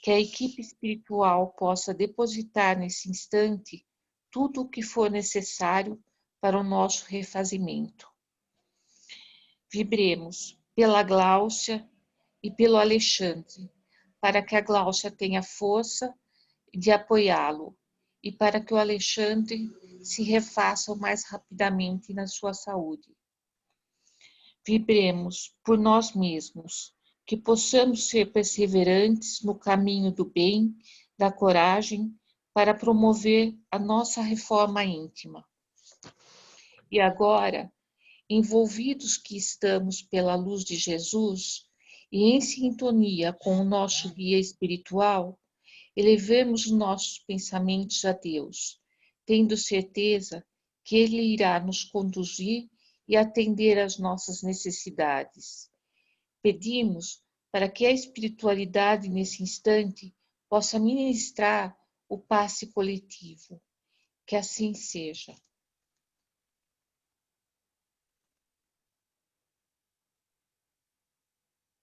que a equipe espiritual possa depositar nesse instante tudo o que for necessário para o nosso refazimento. Vibremos pela Gláucia e pelo Alexandre, para que a Gláucia tenha força de apoiá-lo e para que o Alexandre se refaça o mais rapidamente na sua saúde. Vibremos por nós mesmos, que possamos ser perseverantes no caminho do bem, da coragem, para promover a nossa reforma íntima. E agora, envolvidos que estamos pela luz de Jesus e em sintonia com o nosso guia espiritual, elevemos nossos pensamentos a Deus, tendo certeza que Ele irá nos conduzir e atender às nossas necessidades. Pedimos para que a espiritualidade nesse instante possa ministrar o passe coletivo. Que assim seja.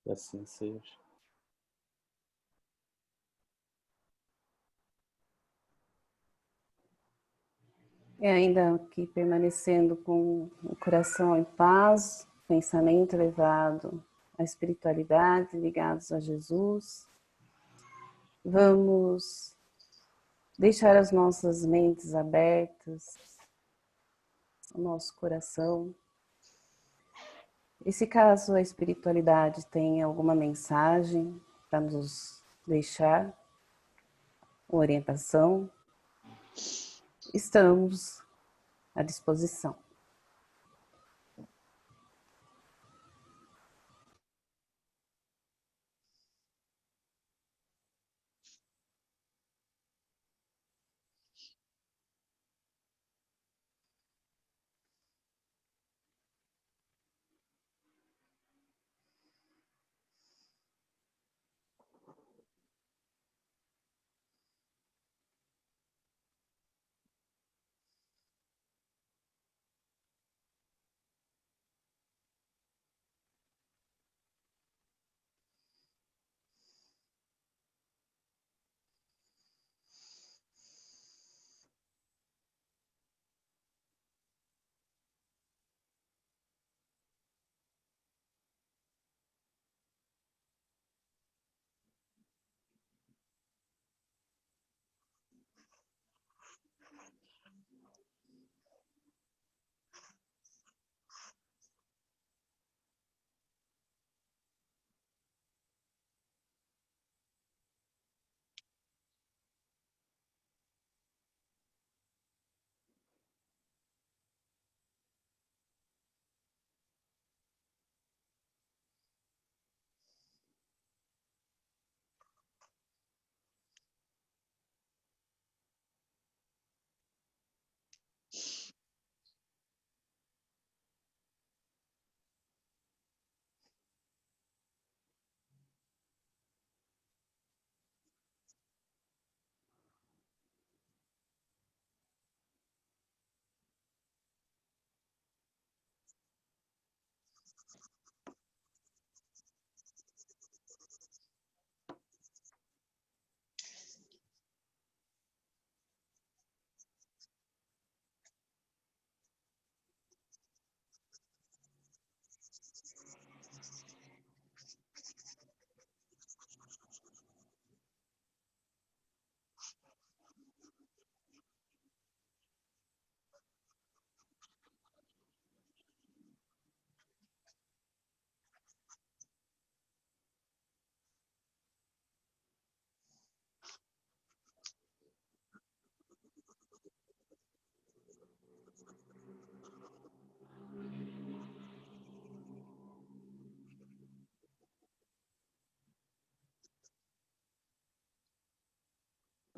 Que assim seja. E ainda aqui permanecendo com o coração em paz, pensamento elevado à espiritualidade, ligados a Jesus, vamos deixar as nossas mentes abertas, o nosso coração. E se caso a espiritualidade tem alguma mensagem para nos deixar, uma orientação, estamos à disposição.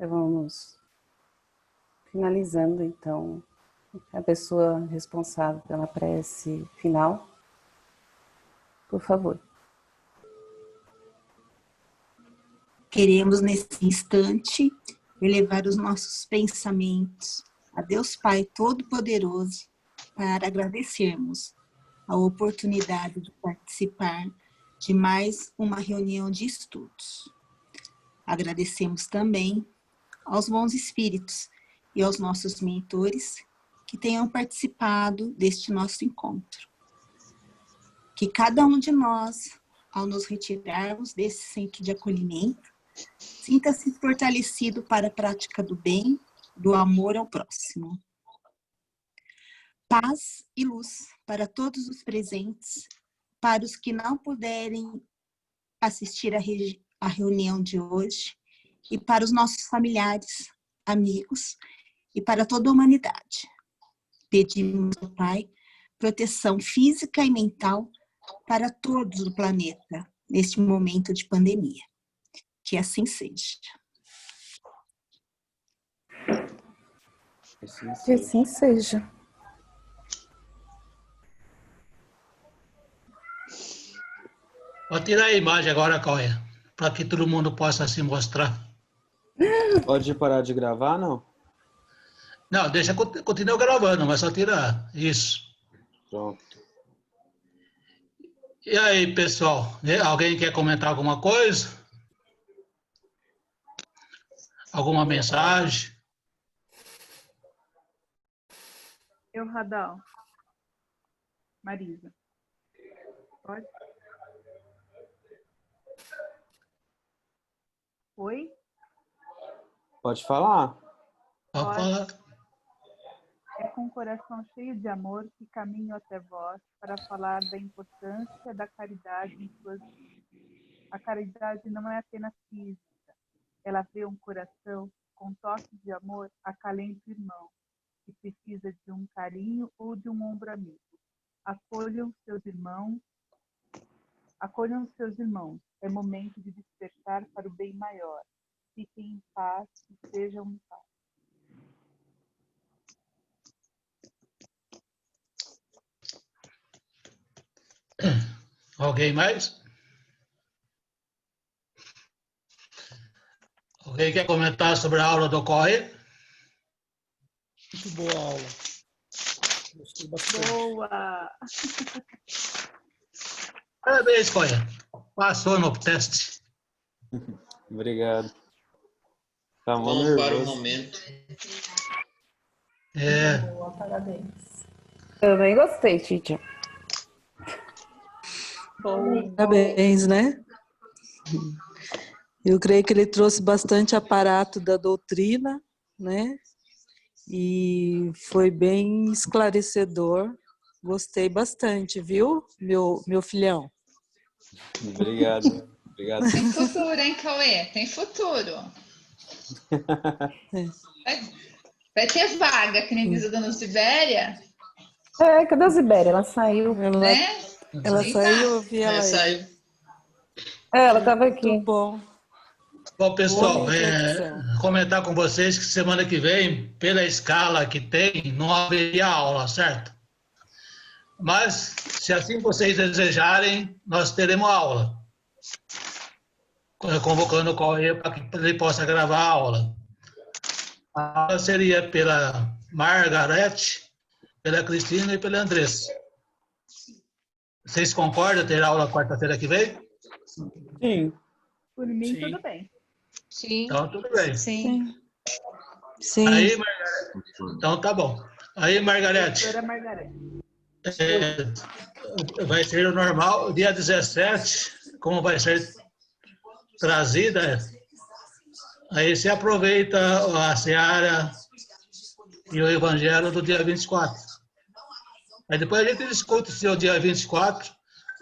Vamos finalizando, então, a pessoa responsável pela prece final, por favor. Queremos, nesse instante, elevar os nossos pensamentos a Deus Pai Todo-Poderoso para agradecermos a oportunidade de participar de mais uma reunião de estudos. Agradecemos também aos bons espíritos e aos nossos mentores que tenham participado deste nosso encontro. Que cada um de nós, ao nos retirarmos desse centro de acolhimento, sinta-se fortalecido para a prática do bem, do amor ao próximo. Paz e luz para todos os presentes, para os que não puderem assistir à reunião de hoje, e para os nossos familiares, amigos, e para toda a humanidade. Pedimos ao Pai proteção física e mental para todos do planeta, neste momento de pandemia. Que assim seja. Que assim seja. Pode tirar a imagem agora, Cauê, para que todo mundo possa se mostrar. Pode parar de gravar, não? Não, deixa, continua gravando, mas só tira isso. Pronto. E aí, pessoal, alguém quer comentar alguma coisa? Alguma mensagem? Eu, Radal. Marisa. Pode? Oi? Pode falar. Pode falar. É com o coração cheio de amor que caminho até vós para falar da importância da caridade em suas vidas. A caridade não é apenas física. Ela vê um coração com toque de amor acalenta o irmão, que precisa de um carinho ou de um ombro amigo. Acolham seus irmãos. É momento de despertar para o bem maior. Fiquem em paz e sejam em paz. Alguém mais? Alguém quer comentar sobre a aula do Corre? Muito boa aula. Gostei bastante. Boa! Parabéns, Corre. Passou no teste. Obrigado. Tá Bom para o momento. Boa, parabéns. Eu também gostei, Titi. Parabéns, né? Eu creio que ele trouxe bastante aparato da doutrina, né? E foi bem esclarecedor. Gostei bastante, viu, meu filhão? Obrigado. Obrigado. Tem futuro, hein, Cauê? Tem futuro. Vai ter vaga, que nem diz a dona Sibéria. Cadê a Sibéria? Ela saiu. Né? Ela saiu, eu vi ela aí. Saiu. Ela estava aqui. Muito bom. Bom, pessoal, comentar com vocês que semana que vem, pela escala que tem, não haveria aula, certo? Mas, se assim vocês desejarem, nós teremos aula. Convocando o Correio para que ele possa gravar a aula. A aula seria pela Margarete, pela Cristina e pela Andressa. Vocês concordam ter aula quarta-feira que vem? Sim. Por mim, tudo bem. Sim. Então, tudo bem. Sim. Sim. Aí, Margarete. Então, tá bom. Aí, Margarete. Vai ser o normal, dia 17, como vai ser trazida, aí se aproveita a seara e o evangelho do dia 24. Aí depois a gente discute se o dia 24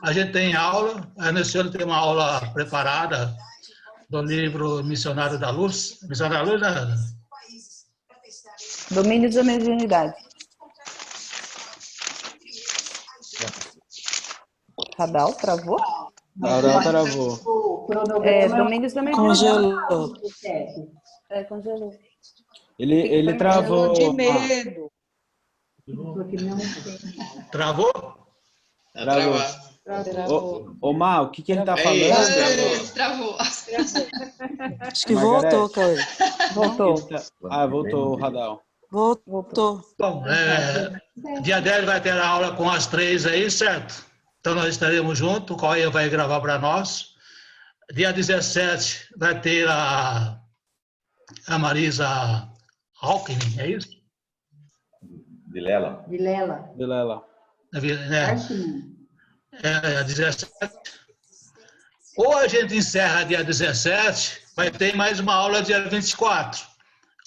a gente tem aula, aí nesse ano tem uma aula preparada do livro Missionário da Luz. Missionário da Luz, né? Domínios da mediunidade. Radal, travou? Radal travou. Domínios da mediunidade. Congelou. Congelou. Ele travou. De medo. Travou? Travou. Ô, Mal, o que ele tá falando? Isso, travou. Acho que voltou, Cauê. Voltou. Voltou, Radal. Voltou. Bom, dia 10 vai ter a aula com as 3 aí, certo? Então nós estaremos juntos, o Cauê vai gravar para nós. Dia 17 vai ter a Marisa Alckmin, é isso? Vilela. É, 17. Ou a gente encerra dia 17, vai ter mais uma aula dia 24.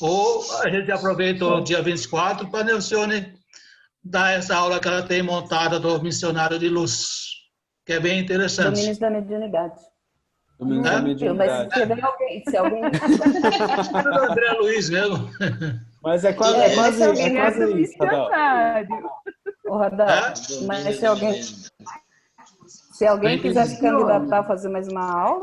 Ou a gente aproveita o dia 24 para a Nelcione dar essa aula que ela tem montada do Missionário de Luz, que é bem interessante. Domínios da mediunidade. Domínios da mediunidade. Mas se alguém... O André Luiz mesmo. Mas é quase isso, Radal. Ô, Radal, mas se alguém quiser se candidatar a fazer mais uma aula...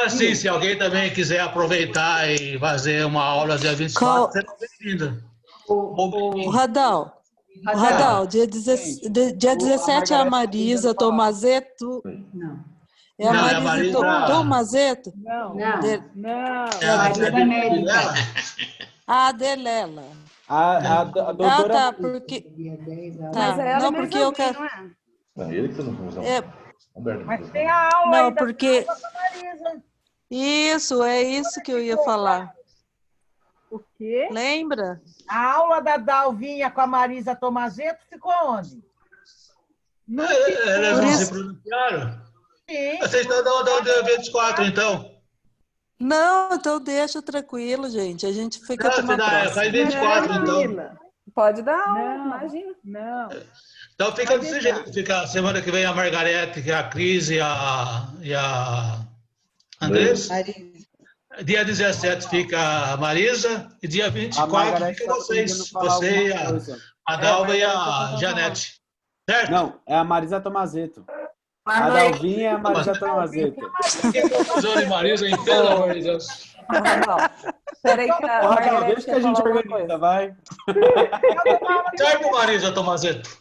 Sim, se alguém também quiser aproveitar e fazer uma aula dia 24, será bem-vindo. Radal, dia 17 é a Marisa Tomazetto. É a Marisa Tomazetto? Não. É a Adelela. A Adelela. A doutora... tá, porque... Mas é ela não, porque eu quero... Ele que você não usou. Mas tem a aula não, ainda porque... com a Marisa. Isso, é isso que eu ia falar. O quê? Lembra? A aula da Dalvinha com a Marisa Tomazetto ficou onde? Ela não se pronunciaram? Sim. Vocês estão dando dia 24, então? Não, então deixa tranquilo, gente. A gente fica com uma próxima. Faz 24, então. Pode dar aula, imagina. Não. Então fica desse jeito. Fica semana que vem a Margarete, a Cris e a Andrés. Dia 17 fica a Marisa e dia 24 fica vocês. Você e a Dalva e a Janete. Certo? Não, é a Marisa Tomazetto. A Dalvinha é a Marisa Tomazetto. Que confusão de Marisa, hein? Pelo amor de Deus. Peraí que a Margarete deixa que a gente organiza, vai. Certo, Marisa Tomazetto?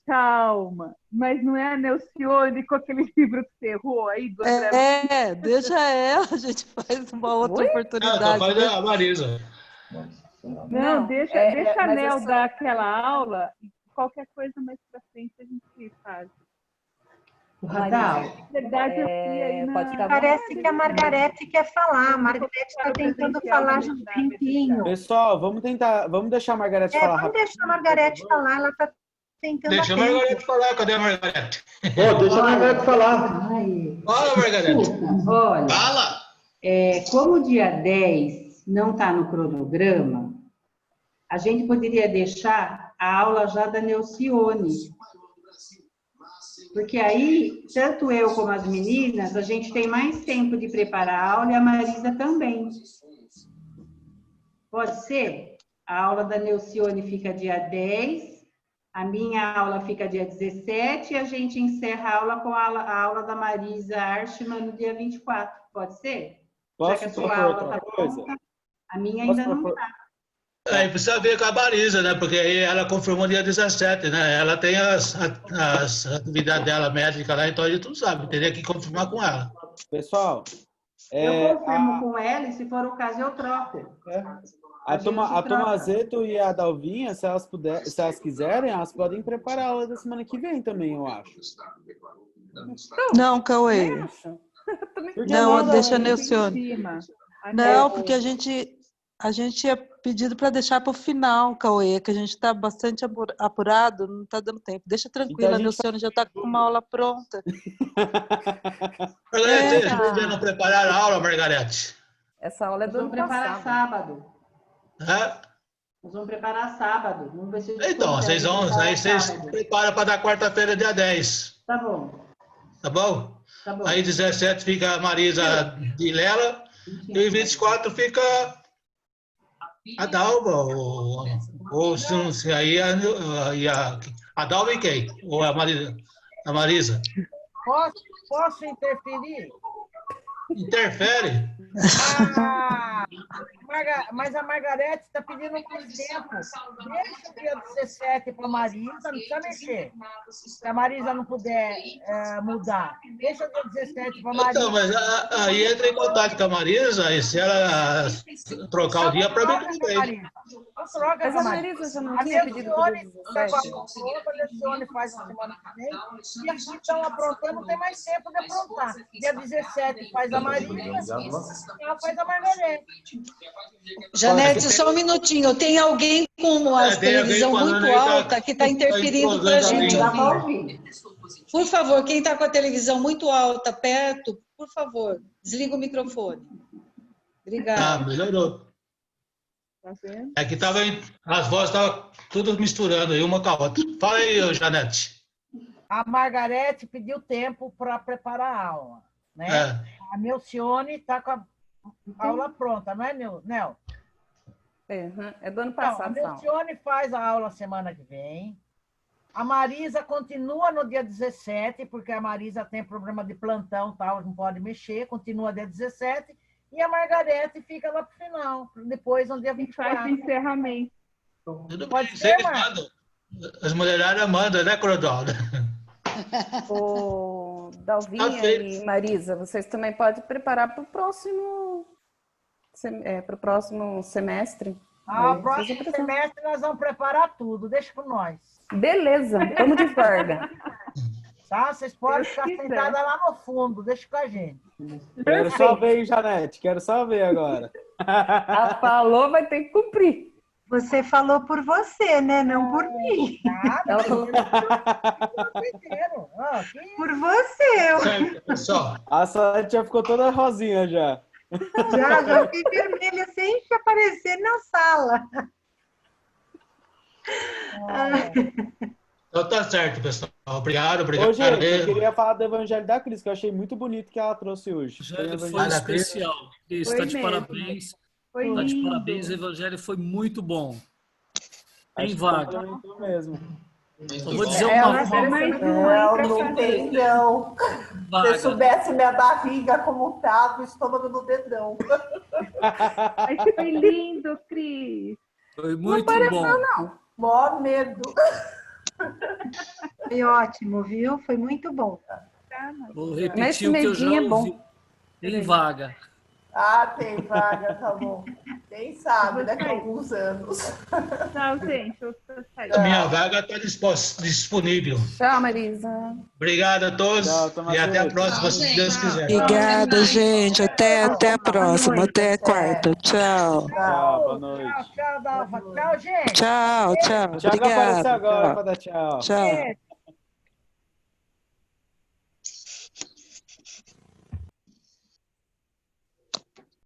Calma, mas não é a Nelcione com aquele livro que você errou aí do André? Deixa ela, a gente faz uma outra oportunidade. Faz a Marisa. Não, deixa a Nel dar aquela aula e qualquer coisa mais pra frente a gente faz. Radal, parece que a Margarete quer falar. A Margarete está tentando falar já há um tempinho. Pessoal, vamos deixar a Margarete falar. Vamos deixar a Margarete falar, ela está tentando. Deixa a Margarete falar, cadê a Margarete? Deixa a Margarete falar. Fala, Margarete. Olha, Fala. Como o dia 10 não está no cronograma, a gente poderia deixar a aula já da Nelcione. Porque aí, tanto eu como as meninas, a gente tem mais tempo de preparar a aula e a Marisa também. Pode ser? A aula da Nelcione fica dia 10, a minha aula fica dia 17 e a gente encerra a aula com a aula da Marisa Archman no dia 24. Pode ser? Posso já que a sua aula está pronta, a minha ainda não está. Aí precisa ver com a Marisa, né? Porque aí ela confirmou dia 17, né? Ela tem as atividades dela médica lá, então a gente não sabe. Teria que confirmar com ela. Pessoal, eu confirmo com ela e se for o caso eu troco. A Tomazetto e a Dalvinha, se elas quiserem, elas podem preparar a aula da semana que vem também, eu acho. Não, Cauê. Não, deixa a Nelcione. Não, porque a gente tinha pedido para deixar para o final, Cauê, que a gente está bastante apurado, não está dando tempo. Deixa tranquila, então, a Nelcione já está com uma aula pronta. Margarete, vocês já não prepararam a aula, Margarete? Essa aula é do ano passado. Preparar sábado. Nós vamos preparar sábado. Vamos ver se então, vocês preparam para dar quarta-feira, dia 10. Tá bom. Tá bom? Tá bom. Aí 17 fica a Marisa Vilela e 24 fica a Dalva, ou se aí a Dalva e quem? Ou a Marisa? Posso interferir? Interfere? Mas a Margarete está pedindo mais tempo. Deixa o dia 17 para a Marisa, não precisa mexer. Se a Marisa não puder mudar, deixa o dia 17 para a Marisa. Então, mas aí entra em contato com a Marisa e se ela trocar o dia, para mim tudo bem. Mas a Marisa já não tinha pedido para o dia 17? A Alcione faz na semana que vem. E aqui estão aprontando, tem mais tempo de aprontar. Dia 17 faz a Marisa e ela faz a Margarete. Janete, só um minutinho. Tem alguém com a televisão muito alta que está interferindo para a gente ouvir. Por favor, quem está com a televisão muito alta, perto, por favor, desliga o microfone. Obrigada. Melhorou. É que as vozes estavam tudo misturando aí, uma com a outra. Fala aí, Janete. A Margarete pediu tempo para preparar a aula, né? A Melcione está com a aula pronta, não é, Nel? É do ano passado. Então, a Melcione faz a aula semana que vem. A Marisa continua no dia 17, porque a Marisa tem problema de plantão, tal, não pode mexer, continua dia 17. E a Margarete fica lá pro final, depois no dia 24. Faz o encerramento. Tudo bem, vocês mandam. As mulheradas mandam, né, Crodalda? O Dalvinha e Marisa, vocês também podem preparar para o próximo semestre. O próximo semestre nós vamos preparar tudo, deixa com nós. Beleza, vamos de farga. Tá? Vocês podem ficar sentadas lá no fundo, deixa com a gente. Quero só ver, hein, Janete? Quero só ver agora. Ela falou, vai ter que cumprir. Você falou por você, né? Não por mim. Ela falou por você. A Santi já ficou toda rosinha já. Já fiquei vermelha sem aparecer na sala. Então tá certo, pessoal. Obrigado. Ô, gente, eu queria falar do Evangelho da Cris, que eu achei muito bonito que ela trouxe hoje. Foi especial. Isso, está de parabéns. Está de parabéns, o Evangelho foi muito bom. Tem vaga. Mesmo. Eu vou dizer uma Não tem, não. Se eu soubesse minha barriga como estava, o estômago no dedão. Ai, que foi lindo, Cris. Foi muito bom. Não. Mó medo. Foi ótimo, viu? Foi muito bom. Vou repetir o que eu já ouvi. Tem vaga. Tem vaga, tá bom. Quem sabe, daqui a alguns anos. Tchau, gente. A minha vaga está disponível. Tchau, Marisa. Obrigado a todos. E até a próxima, se Deus quiser. Obrigada, gente. Até a próxima. Até a quarta. Tchau. Tchau, boa noite. Tchau, Dalva. Tchau, gente. Tchau. Tiago apareceu agora para dar tchau. Tchau.